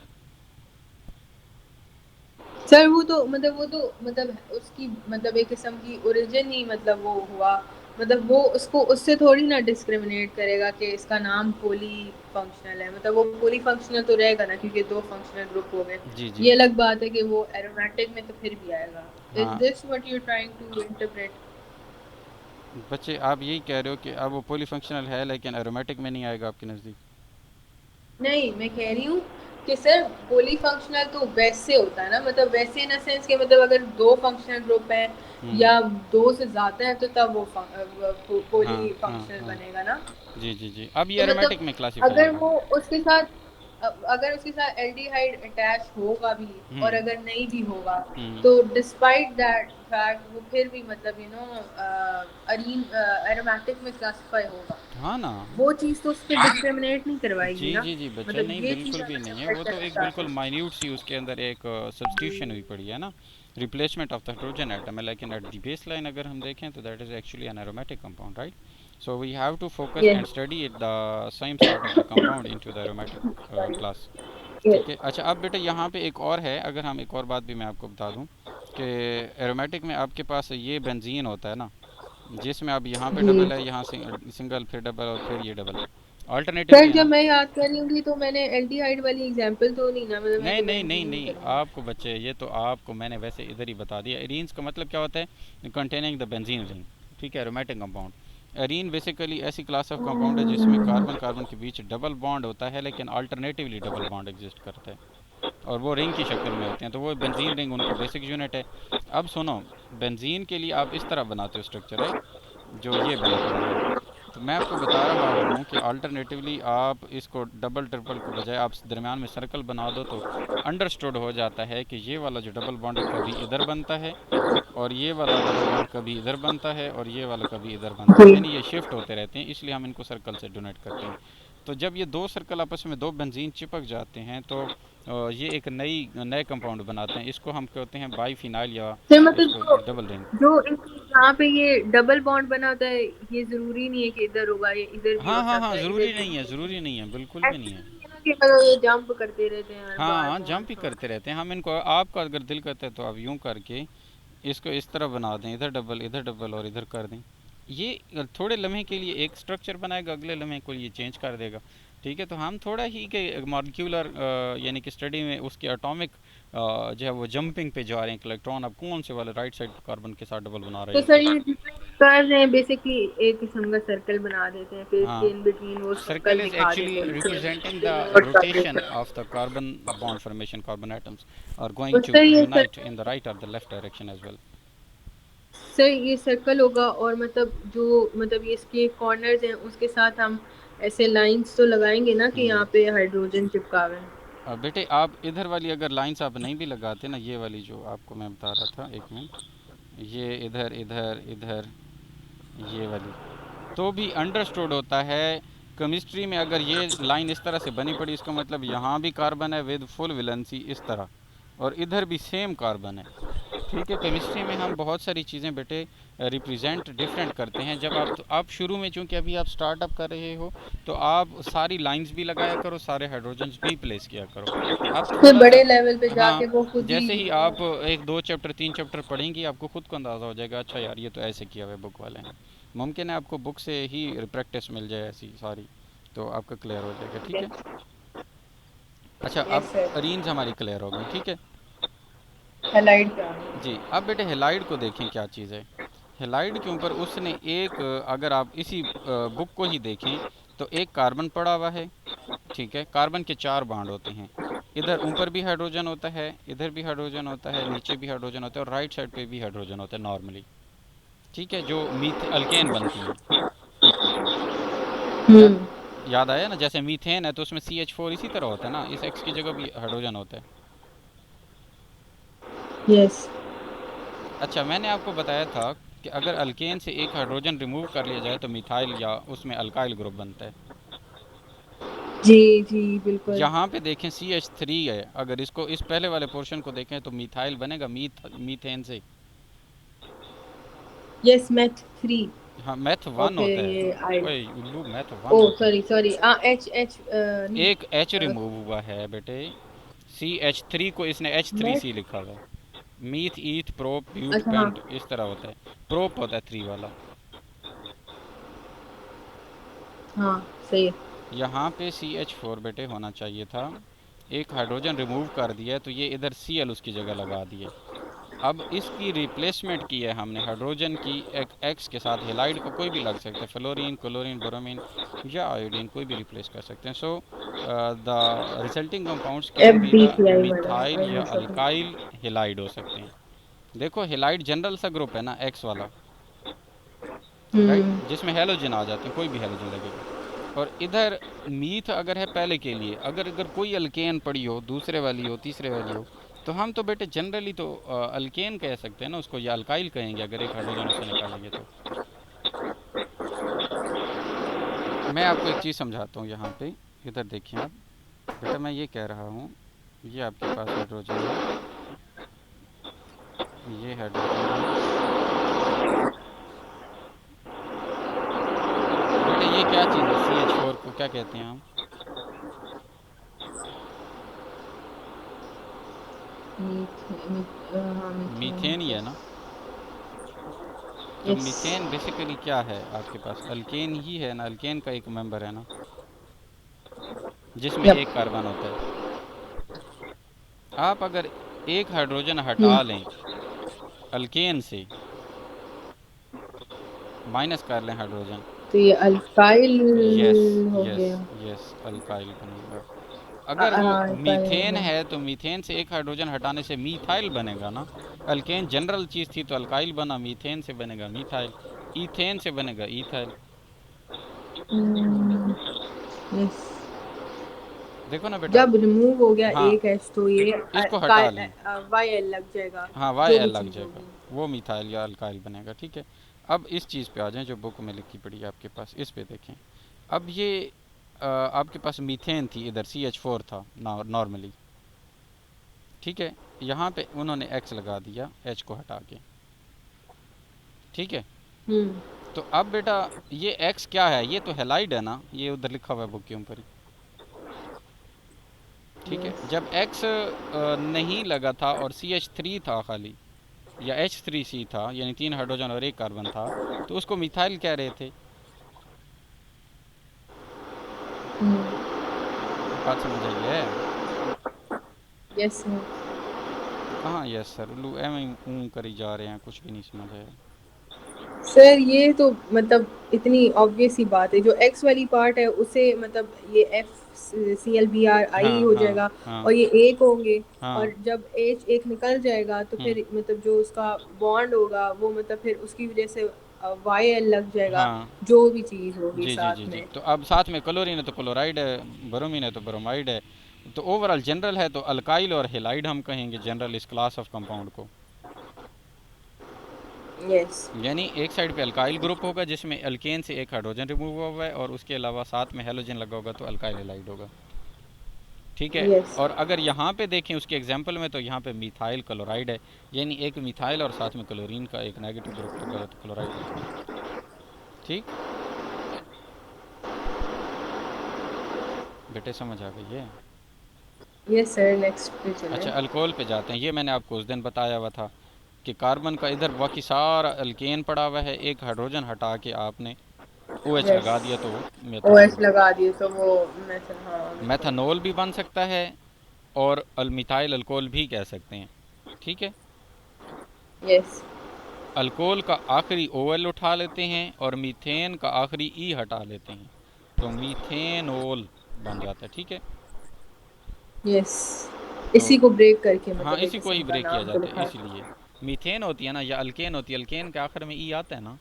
सर वो तो मतलब उसकी मतलब एक किस्म की ओरिजिन ही मतलब वो हुआ, मतलब वो उसको उससे थोड़ी ना डिस्क्रिमिनेट करेगा कि इसका नाम पॉली फंक्शनल है, मतलब वो पॉली फंक्शनल तो रहेगा ना, क्योंकि दो फंक्शनल ग्रुप हो गए। जी जी। ये अलग बात है कि वो एरोमेटिक में तो फिर भी आएगा। इज हाँ this what you trying to interpret? बच्चे, आप यही कह रहे हो कि अब वो पॉलीफंक्शनल है लेकिन एरोमेटिक में नहीं आएगा आपके नज़दीक। नहीं, मैं कह रही हूँ कि सर पॉली फंक्शनल तो वैसे होता है ना, मतलब वैसे इन सेंस कि मतलब अगर दो फंक्शनल ग्रुप हैं हम्म। या दो से ज्यादा है तो तब वो हाँ पॉली हाँ फंक्शनल हाँ। बनेगा ना। जी जी जी, अब ये तो एरोमेटिक मतलब में क्लासीफाई अगर होगा। वो उसके साथ अगर उसके साथ एल्डिहाइड अटैच होगा भी और हम्म अगर नहीं भी होगा हम्म। तो डिस्पाइट दैट फैक्ट वो फिर भी मतलब अरीन एरोमेटिक में क्लासिफाई होगा। हाँ ना। वो चीज़ तो उसको डिस्क्रिमिनेट नहीं करवाएगी जी ना, जी जी बच्चा, मतलब नहीं ये चीज़ बिल्कुल भी हमें नहीं है, सेपरेट वो तो करना एक बिल्कुल चाहते हैं। माइन्यूट सी उसके अंदर एक सब्स्टिट्यूशन हुई पड़ी है ना, replacement of the hydrogen atom है, लेकिन एट द बेस लाइन अगर हम देखें तो that is actually an aromatic compound, right. So we have to focus yes, and study it the same sort of the compound into the aromatic sorry, class. Yes. ठीक है, अच्छा अब बेटा यहाँ पे एक और है, अगर हम एक और बात भी मैं आपको बता दूँ कि एरोमेटिक में आपके पास ये बेंजीन होता है ना, जिसमें अब यहाँ पे जी डबल है, यहाँ सिंगल, फिर डबल और फिर ये डबल। सर, अल्टरनेटिवली जब हम, मैं याद कर रही हूँ तो मैंने एल्डिहाइड वाली एग्जांपल तो नहीं ना, मतलब मैं नहीं तो नहीं नहीं बेंजीन ही नहीं, करूँगी। आपको बच्चे ये तो आपको मैंने वैसे इधर ही बता दिया, एरीन्स का मतलब क्या होता है, कंटेनिंग द बेंजीन रिंग। ठीक है, एरोमेटिक कंपाउंड। एरीन बेसिकली ऐसी क्लास ऑफ कंपाउंड है जिसमें कार्बन कार्बन के बीच डबल बॉन्ड होता है, लेकिन अल्टरनेटिवली डबल बॉन्ड एग्जिस्ट करता है, और वो रिंग की शक्ल में होते हैं, तो वो बेंजीन रिंग उनका बेसिक यूनिट है। अब सुनो, बेंजीन के लिए आप इस तरह बनाते हो स्ट्रक्चर, राइट, जो ये बना पड़ा है। तो मैं आपको बता रहा हूँ कि अल्टरनेटिवली आप इसको डबल ट्रिपल के बजाय आप दरमियान में सर्कल बना दो, तो अंडरस्टूड हो जाता है कि ये वाला जो डबल बॉन्ड है कभी इधर बनता है, और ये वाला डबल बॉन्ड कभी इधर बनता है, और ये वाला कभी इधर बनता है, जी यानी ये शिफ्ट होते रहते हैं, इसलिए हम इनको सर्कल से डोनेट करते हैं। तो जब ये दो सर्कल आपस में दो बेंजीन चिपक जाते हैं तो ये एक नए कंपाउंड बनाते हैं, इसको हम कहते हैं बाईफिनाइल, या सर, मतलब इसको डबल रिंग। जो यहाँ पे ये डबल बॉन्ड बना होता है, ये जरूरी नहीं है कि इधर होगा, ये इधर भी हाँ हो हाँ हाँ, सकता है, इधर ज़रूरी भी नहीं है, हो सकता ज़रूरी नहीं है, बिल्कुल है। भी ऐसे नहीं है। नहीं है ना कि मतलब ये जंप करते रहते हैं हर हाँ बार हाँ, बहुत जंप ही थोड़ा। करते रहते हैं हम इनको, आपका अगर दिल करता है तो आप यूं करके इसको इस तरह बना दें, इधर डबल और इधर कर दें, ये थोड़े लम्हे के लिए एक स्ट्रक्चर बनाएगा, अगले लम्हे को ये चेंज कर देगा। ठीक है, तो हम थोड़ा ही के मॉलिक्यूलर यानी कि स्टडी में उसके एटॉमिक जो है वो जंपिंग पे जा रहे हैं, इलेक्ट्रॉन अब कौन से वाले राइट साइड कार्बन के साथ डबल बना रहे तो हैं सर तो। ये जितना भी कर रहे हैं बेसिकली एक किस्म का सर्कल बना देते हैं, फिर इसके हाँ, इन बिटवीन वो circle सर्कल is दिखा actually देते हैं कि representing the डिनोट कर rotation देते हैं। of the carbon bond formation, carbon atoms are going तो to सर ये unite in the right or the left direction as well. Circle होगा और मतलब जो मतलब ये इसके कॉर्नर्स हैं उसके साथ हम ऐसे लाइंस तो लगाएंगे ना कि हम्म। यहाँ पे हाइड्रोजन चिपका हुआ है। बेटे आप इधर वाली अगर लाइंस आप नहीं भी लगाते ना, ये वाली जो आपको मैं बता रहा था, एक मिनट, ये इधर इधर इधर, ये वाली, तो भी अंडरस्टूड होता है केमिस्ट्री में, अगर ये लाइन इस तरह से बनी पड़ी इसका मतलब यहाँ भी कार्बन है विद फुल वैलेंसी इस तरह, और इधर भी सेम कार्बन है। ठीक है, केमिस्ट्री में हम बहुत सारी चीज़ें बेटे रिप्रेजेंट डिफरेंट करते हैं, जब आप, तो आप शुरू में चूंकि अभी आप स्टार्टअप कर रहे हो, तो आप सारी लाइंस भी लगाया करो, सारे हाइड्रोजन्स भी प्लेस किया करो। आप फिर थोड़ा सा, बड़े लेवल पे हाँ, जाके वो खुद ही जैसे ही आप एक दो चैप्टर तीन चैप्टर पढ़ेंगी आपको खुद को अंदाज़ा हो जाएगा, अच्छा यार ये तो ऐसे किया हुआ है बुक वाले ने, मुमकिन है आपको बुक से ही प्रैक्टिस मिल जाए ऐसी सारी, तो आपका क्लियर हो जाएगा। ठीक है, अच्छा अब यस सर। रीन्स हमारी क्लियर हो गई, ठीक है। हेलाइड का जी, अब बेटे हेलाइड को देखें क्या चीज़ है। हेलाइड के ऊपर उसने एक अगर आप इसी बुक को ही देखें तो एक कार्बन पड़ा हुआ है। ठीक है, कार्बन के चार बांड होते हैं, इधर ऊपर भी हाइड्रोजन होता है, इधर भी हाइड्रोजन होता है, नीचे भी हाइड्रोजन होता है, और राइट साइड पे भी हाइड्रोजन होता है नॉर्मली। ठीक है, जो मीथ अल्केन बनती हैं, या हम्म। याद आया ना, जैसे मीथेन है तो उसमें CH4 इसी तरह होता है ना, इस X की जगह भी हाइड्रोजन होता है। यस अच्छा, मैंने आपको बताया था कि अगर अल्केन से एक हाइड्रोजन रिमूव कर लिया जाए तो मिथाइल या उसमें अल्काइल ग्रुप बनता है। जी जी बिल्कुल। यहाँ पे देखें CH3 है, अगर इसको इस पहले वाले पोर्शन को देखें तो मिथाइल बनेगा मीथेन से। Yes math 3। हाँ, मैथ वन ओके होता है। ये आई। ओए उल्लू, मैथ ओ वन होता है। सॉरी सॉरी एच एच नहीं एक H रिमूव हुआ है बेटे, CH3 को इसने H3C मैथ। लिखा हुआ है। मीथ ईथ प्रोप ब्यूट अच्छा हाँ पेंट इस तरह होता है, प्रोप होता है 3 वाला। हाँ सही है। यहाँ पे CH4 बेटे होना चाहिए था, एक हाइड्रोजन रिमूव कर दिया है तो ये इधर Cl उसकी जगह लगा दिए। अब इसकी रिप्लेसमेंट की है हमने हाइड्रोजन की एक्स के साथ। हेलाइड का कोई भी लग सकता है, फ्लोरीन, क्लोरीन, ब्रोमीन या आयोडीन, कोई भी रिप्लेस कर सकते हैं। So the resulting compounds can be the FbCl वाला मिथाइल आई या नो सब। अल्काइल हेलाइड हो सकते हैं। देखो हेलाइड जनरल सा ग्रुप है ना, एक्स वाला, राइट, हम्म। जिसमें हेलोजन आ जाते हैं, कोई भी हेलोजन लगेगा। और इधर मीथ अगर है पहले के लिए, अगर अगर कोई अल्केन पड़ी हो, दूसरे वाली हो, तीसरे वाली हो, तो हम तो बेटे जनरली तो अल्केन कह सकते हैं ना उसको, या अल्काइल कहेंगे अगर एक हाइड्रोजन उससे निकालेंगे तो। मैं आपको एक चीज़ समझाता हूँ यहाँ पे, इधर देखिए आप। बेटा मैं ये कह रहा हूँ, ये आपके पास हाइड्रोजन है, ये हाइड्रोजन है बेटा, ये क्या चीज़ है, CH4 को क्या कहते हैं हम? हाँ मीथेन मीथेन ही है यस। ना। तो यस। मीथेन बेसिकली क्या है आपके पास, अल्केन ही है ना, अल्केन का एक मेंबर है ना, जिसमें यप। एक कार्बन होता है। आप अगर एक हाइड्रोजन हम्म। हटा लें अल्केन से, माइनस कर लें हाइड्रोजन, तो ये अल्काइल यस, हो यस, गया। यस, अल्काइल बनेगा। अगर वो हाँ अल्काइल हो मीथेन गया। है तो मीथेन से एक हाइड्रोजन हटाने से मीथाइल बनेगा ना। अल्केन जनरल चीज़ थी तो अल्काइल बना, मीथेन से बनेगा मीथाइल, ईथेन से बनेगा ईथाइल। यस। देखो ना बेटा। जब रिमूव हो गया हाँ, एक एच तो ये इसको हटा लें, वाई एल लग जाएगा। हाँ, वाई जो एल भी लग चीज जाएगा, होगी। वो मिथाइल या अल्काइल बनेगा, ठीक है। अब इस चीज़ पे आ जाएं जो बुक में लिखी पड़ी है आपके पास, इस पे देखें। अब ये आपके पास मीथेन थी, इधर CH4 था नॉर्मली, ठीक है। यहाँ पे उन्होंने X लगा दिया H को हटा के, ठीक है। हम्म। तो अब बेटा ये X क्या है, ये तो हेलाइड है ना, ये उधर लिखा हुआ है बुक के ऊपर ही, ठीक है। यस। जब X नहीं लगा था और CH3 था खाली, या H3C था, यानी 3 हाइड्रोजन और एक कार्बन था, तो उसको मिथाइल कह रहे थे। बात समझ आई है? यस। कहाँ यस सर, उल्लू एवं करी जा रहे हैं, कुछ भी नहीं समझ आया। सर ये तो मतलब इतनी ऑब्वियस सी बात है, जो एक्स वाली पार्ट है उसे मतलब ये FCl Br I हाँ, हो हाँ, जाएगा हाँ, और ये एक होंगे। हाँ। और जब H एक निकल जाएगा तो हम्म। फिर मतलब जो उसका बॉन्ड होगा वो मतलब फिर उसकी वजह से YL लग जाएगा। हाँ, जो भी चीज़ होगी जी, जी, जी, साथ जी। में। तो अब साथ में क्लोरीन है तो क्लोराइड है, ब्रोमीन है तो ब्रोमाइड है। तो ओवरऑल जनरल है तो अल्काइल और हेलाइड हम कहेंगे जनरल इस क्लास ऑफ कंपाउंड को। यस। यानी एक साइड पे अल्काइल ग्रुप होगा जिसमें अल्केन से एक हाइड्रोजन रिमूव हुआ हुआ है और उसके अलावा साथ में हेलोजन लगा होगा तो अल्काइल हेलाइड होगा, ठीक है। यस। और अगर यहाँ पे देखें उसके एग्जाम्पल में, तो यहाँ पे मिथाइल क्लोराइड है, यानी एक मिथाइल और साथ में क्लोरीन का एक नेगेटिव ग्रुप लगा हुआ है तो क्लोराइड लिख दिया, ठीक। बेटे समझ आ गई है? यस सर नेक्स्ट पे चलें। अच्छा, अल्कोहल पे जाते हैं। ये मैंने आपको उस दिन बताया हुआ था कि कार्बन का इधर बाकी सारा अल्केन पड़ा हुआ है, एक हाइड्रोजन हटा के आपने OH यस। लगा दिया तो वो OH मेथनॉल। लगा दिए तो वो मैं हाँ बिल्कुल। मेथनॉल भी बन सकता है और मिथाइल अल्कोहल भी कह सकते हैं, ठीक है। यस। अल्कोहल का आखिरी OL उठा लेते हैं और मीथेन का आखिरी E हटा लेते हैं, तो मीथेनोल बन जाता है, ठीक है। यस। तो इसी को ब्रेक करके हाँ, मतलब एक इसी को किस्म ही का ब्रेक किया नाम तो जाता है, लिखा है। इसलिए मीथेन होती है ना या अल्केन होती है, अल्केन के आखिर में E आता है ना,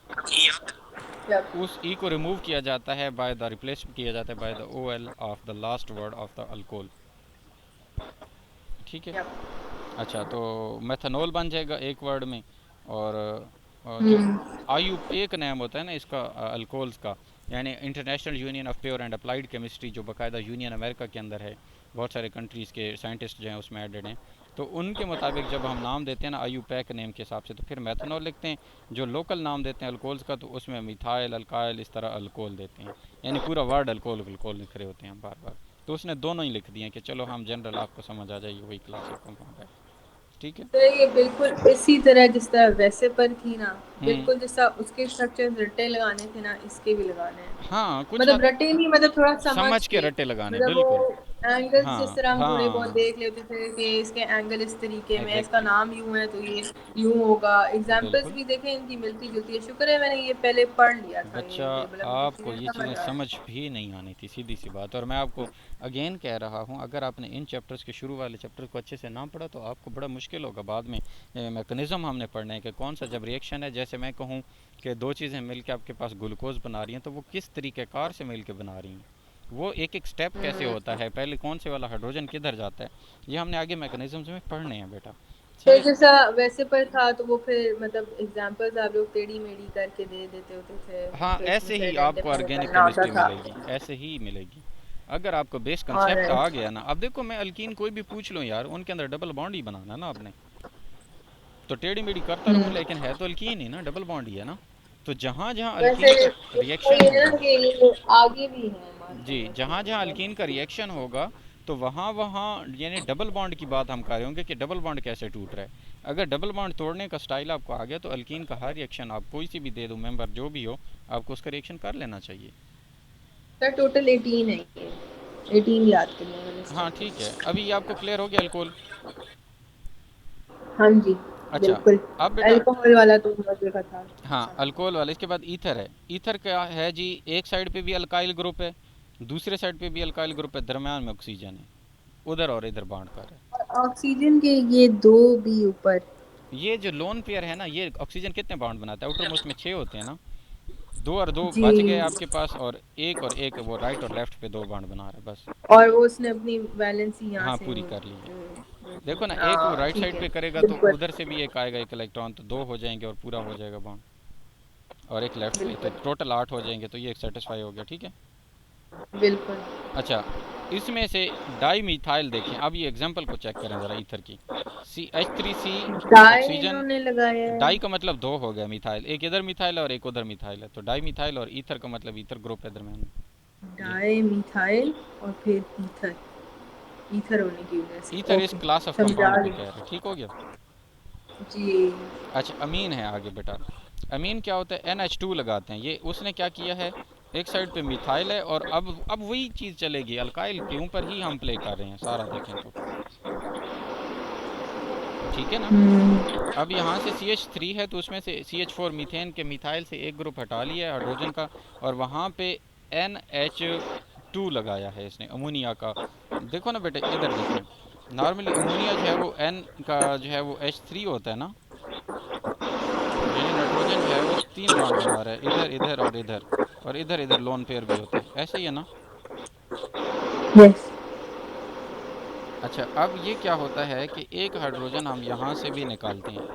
Yep. उस ई को रिमूव किया जाता है बाय द रिप्लेस किया जाता है by the OL of the last word of the alcohol, ठीक है। Yep. अच्छा, तो मेथनॉल बन जाएगा एक वर्ड में। और जो हम्म। IUPAC नाम होता है ना इसका, अल्कोहल्स का, यानी international union of pure and applied chemistry, जो बाकायदा यूनियन अमेरिका के अंदर है, बहुत सारे कंट्रीज़ के साइंटिस्ट जो हैं उसमें एडेड हैं। तो उनके मुताबिक जब हम नाम देते हैं ना IUPAC नेम के हिसाब से, तो फिर मेथनॉल लिखते हैं। जो लोकल नाम देते हैं अल्कोहल्स का, तो उसमें मिथाइल, अल्काइल, इस तरह अल्कोहल देते हैं, यानी पूरा वर्ड अल्कोहल अल्कोहल लिख रहे होते हैं हम बार बार। तो उसने दोनों ही लिख दिए हैं कि चलो हम जनरल आपको समझ आ जाइए वही क्लास ऑफ कंपाउंड है, ठीक है। तो ये बिल्कुल इसी तरह जिस तरह वैसे पर थी ना, हम्म। बिल्कुल जिस तरह उसके स्ट्रक्चर रट्टे लगाने थे ना, इसके भी लगाने हैं। हाँ, कुछ मतलब हद रट्टे नहीं, मतलब थोड़ा समझ समझ के के। रट्टे लगाने, मतलब वो बिल्कुल। एंगल्स जिस हाँ तरह हम थोड़े बहुत हाँ, देख लेते थे कि इसके एंगल इस तरीके में है, इसका एग्जैक्टली, नाम यूं है तो ये यूं होगा। एग्जांपल्स बिल्कुल। भी देखें इनकी मिलती जुलती है। शुक्र है मैंने ये पहले पढ़ लिया था बच्चा, ये टेबल, अब मुझे आपको क्लियर ये समझ चीज़ें आ रहा समझ है। भी नहीं आनी थी, सीधी सी बात। और मैं आपको अगेन कह रहा हूँ, अगर आपने इन चैप्टर्स के शुरू वाले चैप्टर को अच्छे से ना पढ़ा तो आपको बड़ा मुश्किल होगा बाद में। मैकेनिज़्म हमने पढ़ना है कि कौन सा जब रिएक्शन है, जैसे मैं कहूँ कि दो चीज़ें मिलकर आपके पास ग्लूकोज बना रही हैं, तो वो किस तरीक़ेकार से मिलकर बना रही हैं, वो एक एक स्टेप कैसे होता है, पहले कौन से वाला हाइड्रोजन किधर जाता है, ये हमने आगे मैकेनिज़्म्स में पढ़ने हैं बेटा। तो सीएच, जैसा वैसे पर था तो वो फिर मतलब एग्जांपल्स आप लोग टेढ़ी मेढ़ी करके दे देते होते थे, हाँ, तो इसमें ऐसे से ही आपको आइडेंटिफाई ऑर्गेनिक करना होता केमिस्ट्री था। मिलेगी, ऐसे ही मिलेगी। अगर आपको बेस कंसेप्ट आ ऑलराइट। गया ना, अब देखो मैं अल्कीन कोई भी पूछ लूँ यार, उनके अंदर डबल बॉन्ड ही बनाना है ना आपने, तो टेढ़ी मेढ़ी करता रहूँ लेकिन है तो अल्कीन ही ना, डबल बॉन्ड ही है ना। तो जहाँ जहाँ वैसे अल्कीन का इसमें रिएक्शन ये है ना होगा, कि ये आगे भी है जी, माशाल्लाह से जहाँ जहाँ अल्कीन का मतलब। रिएक्शन होगा, तो वहाँ वहाँ यानी डबल बॉन्ड की बात हम कर रहे होंगे कि डबल बॉन्ड कैसे टूट रहा है। अगर डबल बॉन्ड तोड़ने का स्टाइल आपको आ गया तो अल्कीन का हर रिएक्शन, आप कोई सी भी दे दो मेंबर जो भी हो, आपको उसका रिएक्शन कर लेना चाहिए। सर टोटल 18 है ये, 18 याद करने वाले हाँ ठीक है, स्टेप्स। अभी ये आपको क्लियर हो गया अल्कोहल। हाँ जी, अच्छा, बिल्कुल। अब बेटा, अल्कोहल वाला तो मजे का था। हाँ अल्कोहल वाला, इसके बाद ईथर है। ईथर क्या है जी, एक साइड पे भी अल्काइल ग्रुप है, दूसरे साइड पे भी अल्काइल ग्रुप है, दरम्यान में ऑक्सीजन है, उधर और इधर बाउंड कर रहा है। और ऑक्सीजन के ये दो भी ऊपर। ये जो लोन पेयर है ना, ये ऑक्सीजन कितने बाउंड बनाता है, आउटर मोस्ट में 6 होते हैं ना, दो और दो जी। बच गए आपके पास, और एक वो राइट और लेफ्ट पे दो बाउंड बना रहा है बस। और वो उसने अपनी वैलेंसी यहाँ हाँ, से पूरी कर ली है। देखो ना, एक वो हाँ राइट ठीक साइड है। पे करेगा तो बिल्कुल उधर से भी एक आएगा, एक इलेक्ट्रॉन, तो दो हो जाएंगे और पूरा हो जाएगा बाउंड। और एक लेफ्ट पे, तो बिल्कुल टोटल 8 हो जाएंगे, तो ये सेटिस्फाई हो गया, ठीक है। बिल्कुल। अच्छा, इसमें से डाई मिथाइल देखें, अब ये एग्जांपल को चेक करें ज़रा ईथर की। CH3C डाई ऑक्सीजन, इन्होंने लगाया है। डाई का मतलब दो हो गया मिथाइल, एक इधर मिथाइल है और एक उधर मिथाइल है, तो डाई मिथाइल, और ईथर का मतलब ईथर ग्रुप है दरम्यान में। ये डाई मिथाइल और फिर ईथर, ईथर होने की वजह से ईथर इस ओके। क्लास ऑफ समझा कंपाउंड भी रही कह रहे हैं, ठीक हो गया। जी। अच्छा, अमीन है आगे बेटा। अमीन क्या होता है, NH2 लगाते हैं, ये उसने क्या किया है, एक साइड पे मिथाइल है, और अब वही चीज़ चलेगी, अल्काइल के ऊपर ही हम प्ले कर रहे हैं सारा, देखें तो ठीक है ना। हम्म। अब यहाँ से CH3 है, तो उसमें से CH4 मीथेन के मिथाइल से एक ग्रुप हटा लिया है हाइड्रोजन का, और वहाँ पे NH2 लगाया है इसने, अमोनिया का। देखो ना बेटे, इधर देखें, नॉर्मली अमोनिया जो है वो N का जो है वो H3 होता है ना, यानी नाइट्रोजन जो है वो तीन बॉन्ड बना रहा है, इधर इधर और इधर, और इधर इधर लोन पेयर भी होता है, ऐसे ही है ना। यस। अच्छा, अब ये क्या होता है कि एक हाइड्रोजन हम यहाँ से भी निकालते हैं,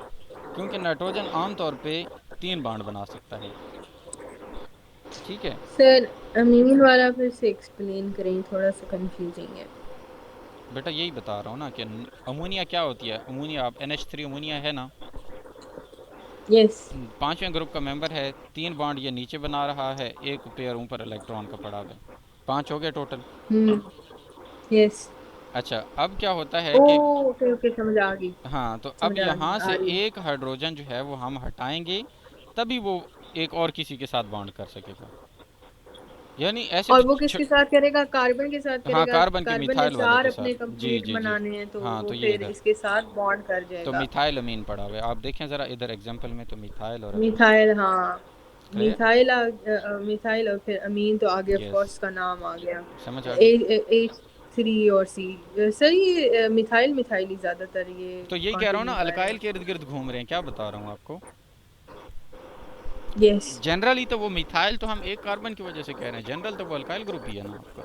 क्योंकि नाइट्रोजन आमतौर पे तीन बॉन्ड बना सकता है, ठीक है। सर अमीन वाला फिर से एक्सप्लेन करें, थोड़ा सा कंफ्यूजिंग है। बेटा यही बता रहा हूँ ना कि अमोनिया क्या होती है, अमोनिया, आप NH3 अमोनिया है ना, यस। पांचवें ग्रुप का मेंबर है, तीन बॉन्ड ये नीचे बना रहा है, एक पेयर ऊपर इलेक्ट्रॉन का पड़ा हुआ है, पांच हो गए टोटल। हम्म। यस। अच्छा, अब क्या होता है कि, ओके ओके समझ आ गई। हाँ, तो अब समझ यहाँ आ से रही। एक हाइड्रोजन जो है वो हम हटाएंगे, तभी वो एक और किसी के साथ बॉन्ड कर सकेगा, यानी ऐसे तो और वो किसके साथ करेगा? कार्बन के साथ हाँ, करेगा। कार्बन के कार्बन ने मिथाइल वाले चार के अपने साथ, जी कंप्लीट जी जी। बनाने हैं तो हाँ, वो तो ये फिर इधर, इसके साथ बॉन्ड कर तो जाएगा। मिथाइल अमीन पड़ा हुआ है, आप देखें ज़रा इधर एग्जांपल में, तो मिथाइल और अमीन, मिथाइल हाँ। क्लियर, मिथाइल और फिर अमीन तो आगे ऑफ यस, कोर्स का नाम आ गया। समझ आ गई। H3 और C। सर ये मिथाइल मिथाइल ही ज्यादातर ये तो यही कह रहा हूँ ना, कंटिन्यू कर रहे अल्काइल के हैं। इर्द गिर्द घूम रहे हैं, क्या बता रहा हूँ आपको। यस। जनरली तो वो मिथाइल तो हम एक कार्बन की वजह से कह रहे हैं, जनरल तो वो अल्काइल ग्रुप ही है ना आपका।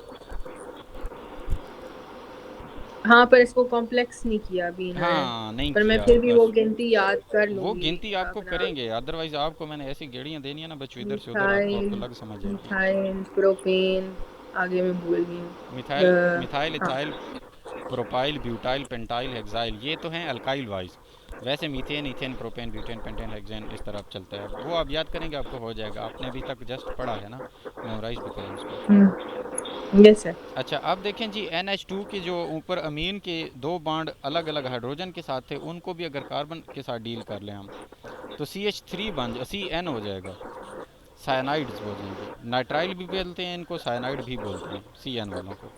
हाँ पर इसको कॉम्प्लेक्स नहीं किया अभी इन्होंने। हाँ, नहीं पर मैं किया फिर भी वो बस, गिनती याद कर वो लूंगी गिनती आपको अपना। करेंगे, अदरवाइज आपको मैंने ऐसी गेड़ियाँ देनी है ना बच्चों, इधर से उधर आपको मिथाइल, आपको लग समझ जाएगी। मिथाइल प्रोपेन, आगे मैं भूल गई मिथाइल, हूँ। मिथाइल, हाँ। Ethyl, propyl, butyl, pentyl, hexyl, ये तो हैं अल्काइल वाइज। वैसे methane, ethane, propane, butane, pentane, hexane, इस तरह चलता है, वो आप याद करेंगे आपको हो जाएगा, आपने अभी तक जस्ट पढ़ा है ना, मेमोराइज भी करें इसको। Yes sir. अच्छा, अब देखें जी, NH2 के जो ऊपर अमीन के दो बॉन्ड अलग अलग हाइड्रोजन के साथ थे, उनको भी अगर कार्बन के साथ डील कर लें हम, तो CH3 बन CN हो जाएगा, साइनाइड्स हो जाएंगे, नाइट्राइल भी बोलते हैं इनको, साइनाइड भी बोलते हैं CN वालों को।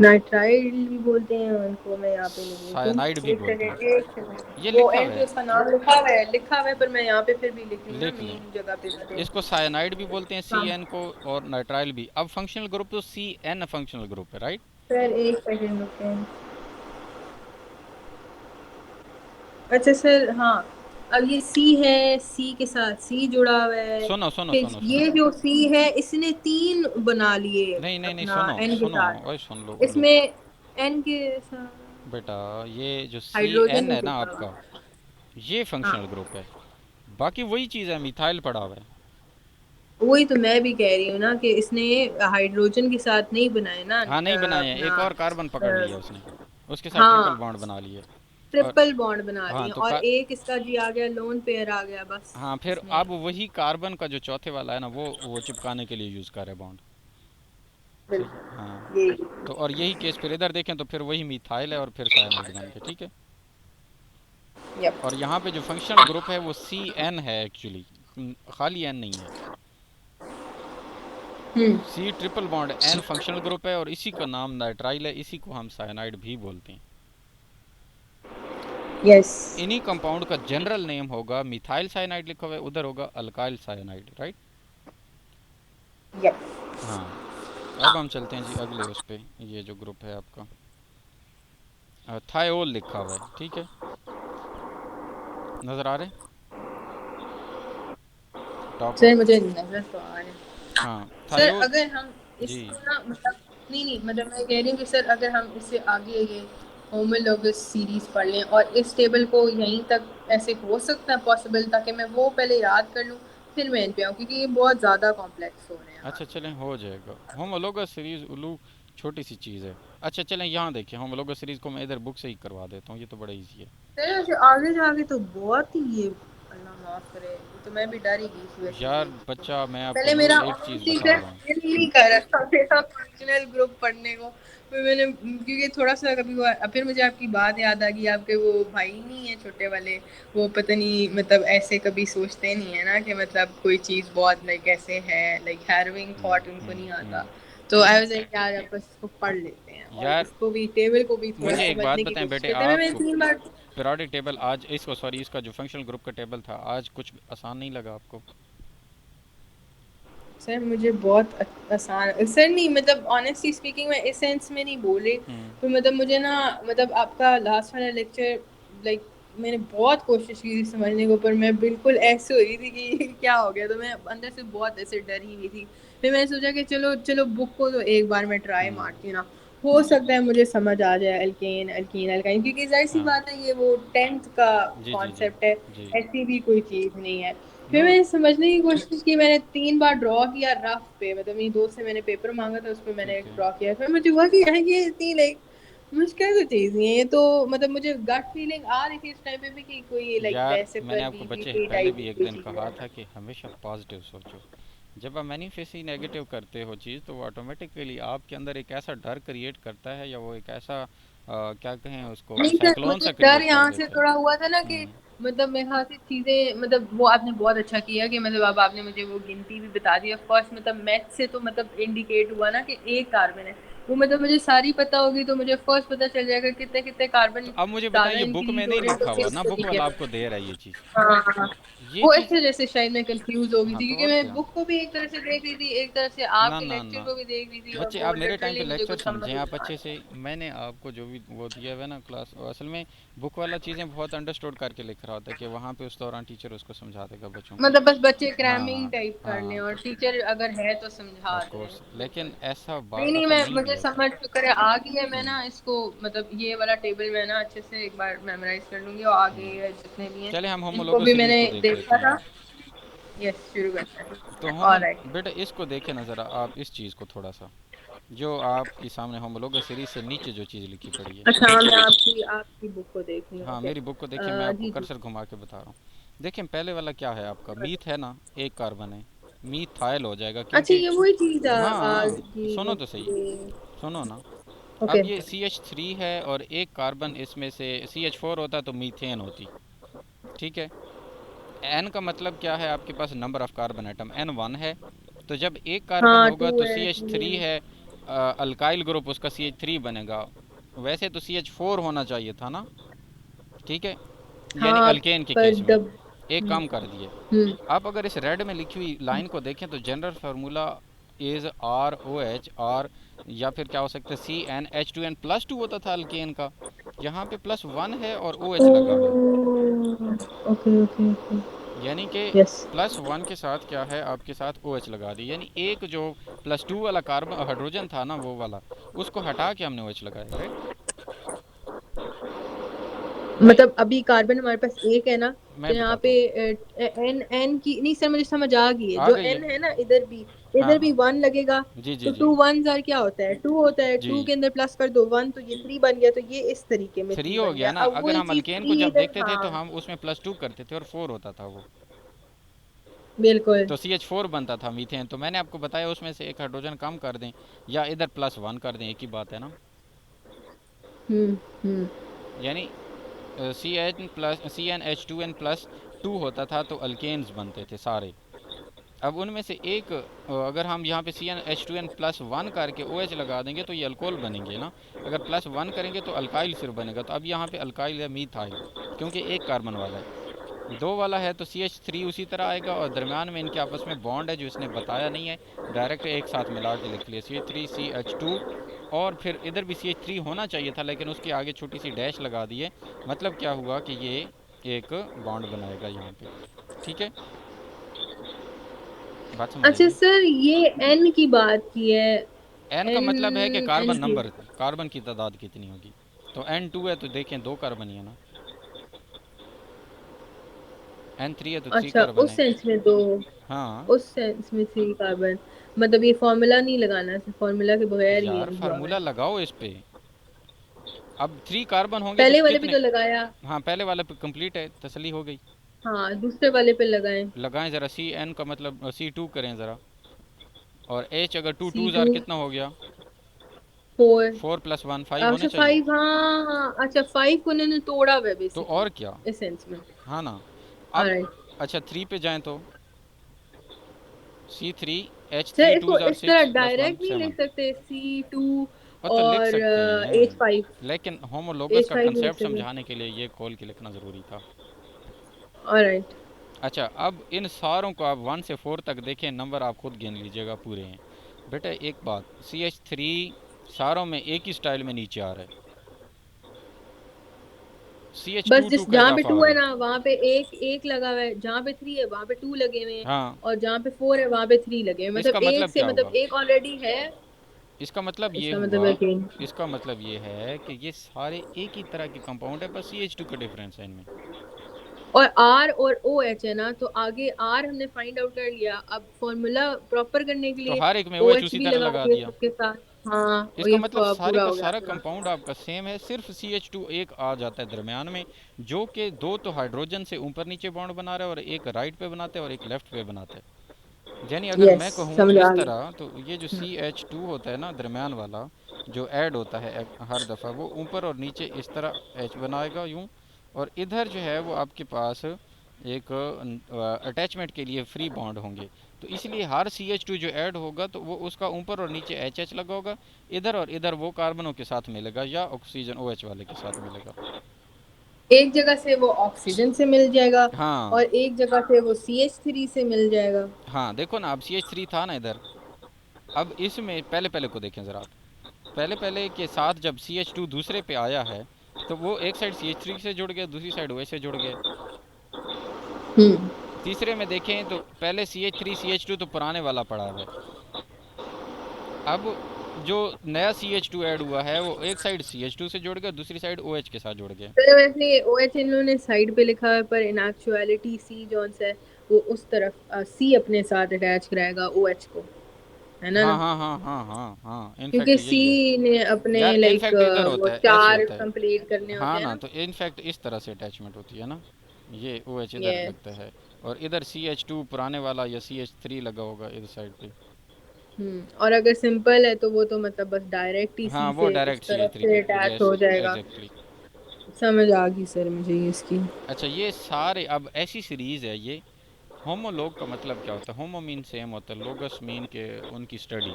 नाइट्राइल भी बोलते हैं उनको, मैं यहाँ पे नहीं लिखूँ। साइनाइड भी एक बोलते सेकंड, हैं। एक सेकंड, ये वो लिखा हुआ एंड पे है, उसका नाम लिखा हुआ है, पर मैं यहाँ पे फिर भी लिख रही हूँ ना लिख लें। मेन जगह पे इसको बताऊँ। साइनाइड भी बोलते हैं, सी हाँ, एन को, और नाइट्राइल भी। अब फंक्शनल ग्रुप तो सी एन फंक्शनल ग्रुप है, राइट। सर एक सेकंड रुकें। अच्छा सर, हाँ, अब ये सी है, सी के साथ सी जुड़ा हुआ है। सुनो सुनो फिर सुनो सुनो, ये जो सी है इसने 3 बना लिए नहीं नहीं नहीं, अपना सुनो एन के सुनो, ओए साथ। सुन लो उल्लू। इसमें एन के साथ बेटा, ये जो सी हाइड्रोजन एन नहीं है ना जुड़ा आपका, हुआ। ये हाँ, फंक्शनल ग्रुप है। बाकी वही चीज़ है, मिथाइल पड़ा हुआ है। वही तो मैं भी कह रही हूँ ना कि इसने हाइड्रोजन के साथ नहीं बनाया ना हाँ नहीं बनाए हैं, अपना एक और कार्बन पकड़ लिया उसने, उसके साथ ट्रिपल हाँ, बॉन्ड बना लिए। और ट्रिपल बॉन्ड बना हाँ लिए तो और एक इसका जी आ गया, लोन पेयर आ गया बस हाँ फिर इसमें। अब वही कार्बन का जो चौथे वाला है ना, वो चिपकाने के लिए यूज़ कर रहे बॉन्ड। ठीक है, हाँ। बिल्कुल यही। तो और यही केस फिर इधर देखें तो फिर वही मिथाइल है और फिर साइनाइड बन गया, ठीक है। यप। और यहाँ पे जो फंक्शनल ग्रुप है वो सी एन है एक्चुअली, खाली एन नहीं है। Hmm. C triple bond N functional group है, और इसी का नाम नाइट्राइल है, इसी को हम साइनाइड भी बोलते हैं। यस। इन्हीं कंपाउंड का जनरल नेम होगा मिथाइल साइनाइड, लिखा हुआ है उधर होगा अल्काइल साइनाइड, राइट। यप। हाँ। अब हम चलते हैं जी अगले उस पे, ये जो ग्रुप है आपका थायोल लिखा हुआ है, ठीक है। नज़र आ रहे हैं टॉप सर पे। मुझे नजर तो आ रहा है। हाँ सर थायोल। अगर हम जी। इसको ना मतलब, नहीं नहीं, मतलब मैं कह रही हूँ कि सर अगर हम इससे आगे ये होमोलोगस सीरीज पढ़ लें और इस टेबल को यहीं तक, ऐसे हो सकता है पॉसिबल, ताकि मैं वो पहले याद कर लूँ फिर मैं इन पे आऊँ, क्योंकि ये बहुत ज़्यादा कॉम्प्लेक्स हो रहे हैं अच्छा आगे। चलें, हो जाएगा। होमोलोगस सीरीज उल्लू छोटी सी चीज़ है। अच्छा चलें, यहाँ देखिए, होमोलोगस सीरीज को मैं इधर बुक से ही करवा देता हूँ, ये तो बड़ा इजी है। सर ऐसे आगे जाके तो बहुत ही ये, अल्लाह माफ करे, ये तो मैं भी डर ही गई थी वैसे यार भी। बच्चा, मैं आपको पहले वो मेरा एक चीज़ ऑनेस्टली बता सर रहा हूँ। दिल नहीं कर रहा था मेरा फंक्शनल ग्रुप पढ़ने को, फिर मैंने, क्योंकि थोड़ा सा कभी हुआ, फिर मुझे आपकी बात याद आ गई, आपके वो भाई नहीं है छोटे वाले, वो पता नहीं मतलब ऐसे कभी सोचते नहीं है ना कि मतलब कोई चीज़ बहुत लाइक ऐसे है, लाइक हैरविंग थॉट उनको नहीं आता। तो आई वाज लाइक यार आप बस इसको पढ़ लेते हैं और यार इसको भी टेबल को भी थोड़ा मुझे एक बात समझने की बताएं कोशिश बेटे, करते हैं। मैं आपको 3 बार। पीरियोडिक टेबल आज, इसको सॉरी, इसका जो फंक्शनल ग्रुप का टेबल था आज, कुछ आसान नहीं लगा आपको? सर मुझे बहुत आसान सर, नहीं मतलब ऑनेस्टली स्पीकिंग मैं इस सेंस में नहीं बोल रही, हम्म। तो मतलब मुझे ना, मतलब आपका लास्ट वाला लेक्चर, लाइक मैंने बहुत कोशिश की थी समझने को, पर मैं बिल्कुल ऐसे हो रही थी कि क्या हो गया, तो मैं अंदर से बहुत ऐसे डरी हुई थी। फिर मैंने सोचा कि चलो चलो बुक को तो एक बार मैं ट्राई हम्म। मारती हूँ ना, हो सकता है मुझे समझ आ जाए अल्केन अल्कीन अल्काइन, क्योंकि जाहिर सी हाँ। बात है ये वो 10th का जी जी जी कॉन्सेप्ट है, जी। ऐसी भी कोई चीज़ नहीं है। फिर नो। मैंने समझने की कोशिश की, मैंने 3 बार ड्रॉ किया रफ पे, मतलब मेरी दोस्त से मैंने पेपर मांगा था, उस पर मैंने ठीक है। ड्रॉ किया, फिर मुझे हुआ कि यार ये इतनी लाइक मुश्किल तो चीज़ नहीं है ये, तो मतलब मुझे गट फीलिंग आ रही थी इस टाइम पे भी कि कोई लाइक यार मैंने डेसिपर आपको बच्चे बीबीटी पहले टाइप भी की एक कोई दिन चीज़ कहा है। था कि हमेशा पॉजिटिव सोचो। जब आप मैनिफेस्ट नेगेटिव करते हो चीज़, तो वो ऑटोमेटिकली आपके अंदर एक ऐसा डर क्रिएट करता है, या वो एक ऐसा क्या कहें उसको, कि नहीं सर, साइक्लोन मुझे सा डर क्रिएट कर यहाँ से देता है। थोड़ा हुआ था ना कि हम्म। मतलब मेरे ख्याल से चीजें, मतलब वो आपने बहुत अच्छा किया कि मतलब अब आपने मुझे वो गिनती भी बता दी। ऑफ कोर्स मतलब मैथ से तो मतलब इंडिकेट हुआ ना कि एक कार्बन है, वो मतलब मुझे सारी पता होगी तो मुझे ऑफ कोर्स पता चल जाएगा कितने कितने कार्बन तो अब मुझे बताएं, ज्यादा ये बुक इंक्रीज में हो नहीं रहे हैं तो लिखा हुआ किस ना, बुक तरीके वाला से। आपको दे रहा है ये चीज़। हाँ हाँ, ये वो इस चीज़। वजह से शायद मैं कंफ्यूज हो गई हाँ थी, तो क्योंकि और मैं क्या। बुक को भी एक तरह से देख रही थी, एक तरह से ना आपके ना लेक्चर ना को भी देख रही थी, और बच्चे, वो आप मेरे टाइम पे लिटरली मुझे लेक्चर कुछ समझ समझें नहीं आप आ अच्छे रहा। से। मैंने आपको जो भी वो दिया हुआ है ना क्लास, असल में बुक वाला चीज़ें बहुत अंडरस्टूड करके लिख रहा होता है, कि वहाँ पे उस दौरान टीचर उसको समझा देगा बच्चों को। मतलब बस बच्चे हाँ क्रैमिंग हाँ। टाइप कर लें हाँ और तो टीचर अगर है तो समझा ऑफ दें। कोर्स, बिल्कुल। लेकिन ऐसा नहीं बाज़ नहीं, दफ़ा मैं नहीं भी मुझे होता। समझ शुक्र है आ गई है, मैं हम्म। ना इसको मतलब ये वाला टेबल मैं ना अच्छे से एक बार मेमोराइज कर लूंगी, और आगे हम्म। जितने भी हैं चले हम इनको होमोलोगस भी सीरीज़ मैंने को देख लेते देखा हैं था। जी। यस, शुरू करते तो हैं। होमो ऑलराइट। बेटा इसको देखें ना ज़रा, आप इस चीज़ को थोड़ा सा, जो आपकी सामने होमोलोगस सीरीज़ से नीचे जो चीज़ लिखी पड़ी है। अच्छा, मैं आपकी आपकी बुक को देख रही हूँ, हाँ ओके। मेरी बुक को देखिए, मैं आपको जी जी। कर्सर घुमा के बता रहा हूँ। देखिए पहले वाला क्या है आपका, मीथ है ना, एक कार्बन है, मीथाइल हो जाएगा अच्छा, क्योंकि। ये वही चीज़ हाँ की, सुनो तो सही, ओके। सुनो ना। ओके। अब ये CH3 है और एक कार्बन इसमें से CH4 होता तो मीथेन होती, ठीक है। एन का मतलब क्या है, आपके पास number of carbon atom N1 है। तो जब एक कार्बन हाँ, होगा 2 तो है CH3 3 है। है, अल्काइल ग्रुप उसका CH3 बनेगा। वैसे तो CH4 होना चाहिए था ना, ठीक है, यानी हाँ, अल्केन के पर केस में डब एक हम्म काम कर दिए। हम्म आप अगर इस रेड में लिखी हुई लाइन को देखें तो general formula is ROH R, या फिर क्या हो सकता है CnH2n+2 होता था अल्केन का। यहाँ पे +1 है और OH लगा है, ओके ओके ओके। यानी कि यस। +1 के साथ क्या है, आपके साथ OH लगा दी, यानी एक जो +2 वाला कार्बन हाइड्रोजन था ना वो वाला, उसको हटा के हमने OH लगाया, राइट। राइट, मतलब अभी कार्बन हमारे पास एक है ना, तो मैं यहाँ बताता पे हूँ। एन एन की नहीं सर, मुझे समझ आ गई है, आ जो गई है। एन है ना इधर भी, हाँ हाँ। वन लगेगा। जी जी तो जी। टू वन जार क्या होता है, टू होता है, जी, टू के अंदर प्लस कर दो वन, तो ये थ्री बन गया, तो ये इस तरीके में थ्री थ्री हो बन गया गया। ना। अब अगर वही हम चीज अल्केन को थ्री जब इधर, देखते थे तो हाँ हम उसमें +2 करते थे और 4 होता था वो, बिल्कुल। तो CH4 बनता था मीथेन। तो मैंने आपको बताया उसमें से एक हाइड्रोजन कम कर दें या इधर +1 कर दें, एक ही बात है ना। हम्म। यानी CnH2n+2 होता था तो अल्केन्स बनते थे सारे। अब उनमें से एक अगर हम यहाँ पे CnH2n+1 करके OH लगा देंगे तो ये अल्कोहल बनेंगे ना। अगर +1 करेंगे तो अल्काइल सिर्फ बनेगा। तो अब यहाँ पे अल्काइल है मीथाइल, क्योंकि एक कार्बन वाला है। दो वाला है तो CH3 उसी तरह आएगा, और दरमियान में इनके आपस में बॉन्ड है जो इसने बताया नहीं है, डायरेक्ट एक साथ मिला के लिख लिया CH3CH2। और फिर इधर भी CH3 होना चाहिए था, लेकिन उसके आगे छोटी सी डैश लगा दी है। मतलब क्या हुआ कि ये एक बॉन्ड बनाएगा यहाँ पे, ठीक है, बात समझ अच्छा आएगी। सर, ये एन की बात की है। एन का एन मतलब है कि कार्बन एन की, नंबर, कार्बन की तादाद कितनी होगी। तो N2 है तो देखें 2 कार्बन ही है ना, N3 है तो 3 अच्छा कार्बन उस है। सेंस में तो, हाँ उस सेंस में थ्री कार्बन, मतलब ये फॉर्मूला नहीं लगाना, फॉर्मूला के बगैर ये यार, हुआ है। फार्मूला लगाओ इस पे। अब 3 कार्बन होंगे तो पहले वाले पे कितने। तो लगाया। हाँ, पहले वाले पे कंप्लीट है, तसली हो गई। हाँ, दूसरे वाले पे लगाएं। लगाएं ज़रा, CN का मतलब C2 करें ज़रा। और H अगर टू सी टू टू जार कितना हो गया, फोर 4+1 5 होने अच्छा चाहिए। फाइव, हाँ हाँ, अच्छा फाइव को उन्होंने तोड़ा हुआ है तो बेसिकली, और क्या, इस सेंस में। हाँ ना। अब ऑलराइट। अच्छा 3 पे जाएं तो C3 सर H3 टू इसको जार इस तरह 6+1 डायरेक्ट नहीं 7। लिख सकते, सी टू वो तो लिख और सकते एच हैं, फाइव, लेकिन होमोलोगस एच का फाइव नहीं लिख कंसेप्ट सकते। समझाने के लिए ये खोल के लिखना ज़रूरी था। ऑलराइट। अच्छा, अब इन सारों को आप 1 से 4 तक देखें, नंबर आप खुद गिन लीजिएगा पूरे हैं। बेटा एक बात, CH3 सारों में एक ही स्टाइल में नीचे आ रहा है, सी एच बस टू टू जिस का जहाँ पे इजाफा आ टू रहा है है। ना वहाँ पे एक एक लगा हुआ है, जहाँ पे थ्री है वहाँ पे टू लगे हुए हैं, हाँ, और जहाँ पे फोर है वहाँ पे थ्री लगे हुए हैं। इसका मतलब एक मतलब से, क्या मतलब हुआ, एक ऑलरेडी है। इसका मतलब ये इसका मतलब हुआ, है कि, इसका मतलब ये है कि ये सारे एक ही तरह के कंपाउंड है, बस CH2 का डिफरेंस है इनमें। और आर और ओ एच है ना, तो आगे आर हमने फाइंड आउट कर लिया, अब फॉर्मूला प्रॉपर करने के तो लिए हर एक में ओ OH एच उसी भी तरह लगा लगा दिए दिया। सबके साथ। हाँ, और इसका ये मतलब सारे पूरा का हो गया सारा पूरा। कंपाउंड आपका सेम है, सिर्फ CH2 एक आ जाता है दरमियान में, जो कि दो तो हाइड्रोजन से ऊपर नीचे बॉन्ड बना रहा है, और एक राइट पे बनाता है और एक लेफ्ट पे बनाता है। यानी अगर यस, मैं कहूँ समझ इस आ तरह, तो ये जो गया। CH2 होता है ना दरमियान वाला, जो ऐड होता है हर दफ़ा, वो ऊपर और नीचे इस तरह H बनाएगा यूं, और इधर जो है वो आपके पास एक अटैचमेंट के लिए फ्री बॉन्ड होंगे। तो इसलिए हर CH2 जो ऐड होगा तो वो उसका ऊपर और नीचे HH लगा होगा, इधर और इधर वो कार्बनों के साथ मिलेगा या ऑक्सीजन OH वाले के साथ मिलेगा। एक जगह से वो ऑक्सीजन से मिल जाएगा, और हाँ एक जगह से वो सी एच थ्री से मिल जाएगा। हाँ, देखो ना, अब CH3 था ना इधर, अब इसमें पहले पहले को देखें ज़रा आप। पहले पहले के साथ जब CH2 दूसरे पे आया है, तो वो एक साइड CH3 से जुड़ गया, दूसरी साइड OH से जुड़ गए। हम्म। तीसरे में देखें तो पहले CH3 CH2 तो पुराने वाला पड़ा हुआ है। अब जो नया CH2 ऐड हुआ है वो एक साइड CH2 से जुड़ गया, दूसरी साइड OH के साथ जुड़ गया। तो वैसे ओ एच इन्होंने साइड पे लिखा है, पर इन एक्चुअलिटी सी जॉन से वो उस तरफ सी अपने साथ अटैच कराएगा ओ एच को, है ना हाँ ना। हाँ हाँ हाँ हाँ हाँ, क्योंकि इनफैक्ट सी यही है। ने अपने यार लाइक इनफैक्ट इधर वो होता है, ऐसे चार होता है। कंप्लीट करने होते हाँ हैं ना, ना। तो इनफैक्ट इस तरह से अटैचमेंट होती है ना, ये OH इधर यस। लगता है, और इधर CH2 पुराने वाला या CH3 लगा होगा इधर साइड पे। और अगर सिंपल है तो वो तो मतलब बस डायरेक्ट ही हाँ, सी वो से उस डायरेक्ट तरफ CH3 से के अटैच हो जैसे, जाएगा। एग्जैक्टली। समझ आ गई सर मुझे ये इसकी। अच्छा, ये सारे अब ऐसी सीरीज है ये। होमोलॉग का मतलब क्या होता है, होमो मीन सेम होता है, लोगस मीन के उनकी स्टडी,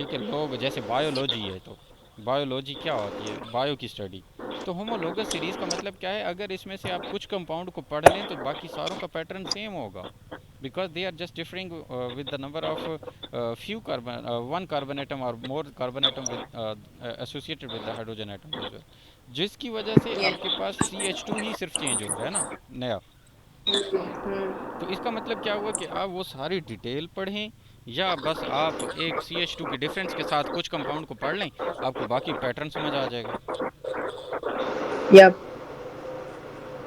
ठीक है, लोग जैसे बायोलॉजी है, तो बायोलॉजी क्या होती है, बायो की स्टडी। तो होमोलोगस सीरीज का मतलब क्या है, अगर इसमें से आप कुछ कंपाउंड को पढ़ लें तो बाकी सारों का पैटर्न सेम होगा, because they are just differing with the number of few carbon one carbon atom or more carbon atom with associated with the hydrogen atom as well, जिसकी वजह से आपके यस। पास CH2 ही सिर्फ चेंज हो रहा है ना, नया। तो इसका मतलब क्या हुआ कि आप वो सारी डिटेल पढ़ें, या बस आप एक CH2 के डिफरेंस के साथ कुछ कंपाउंड को पढ़ लें, आपको बाकी पैटर्न समझ आ जाएगा। यप।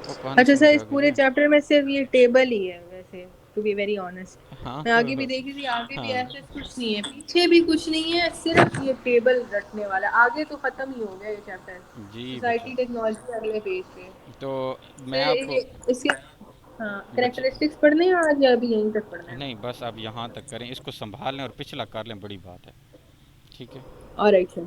वो कहानी अच्छा सर, समझ इस आ गई पूरे ना। चैप्टर में सिर्फ ये टेबल ही है वैसे, टू बी वेरी ऑनेस्ट। हाँ मैं तो आगे भी देख रही थी, आगे भी हाँ ऐसे कुछ नहीं है, पीछे भी कुछ नहीं है, सिर्फ ये टेबल रटने वाला। आगे तो खत्म ही हो गया ये चैप्टर। जी सोसाइटी बच्चों, टेक्नोलॉजी अगले पेज पे। तो मैं सर आपको इसके, हाँ, बच्चे, करेक्टरिस्टिक्स पढ़ने हैं आज या अभी यहीं तक पढ़ना है? नहीं बस आप यहाँ तक करें, इसको संभाल लें और पिछला कर लें, बड़ी बात है। ठीक है। Alright sir.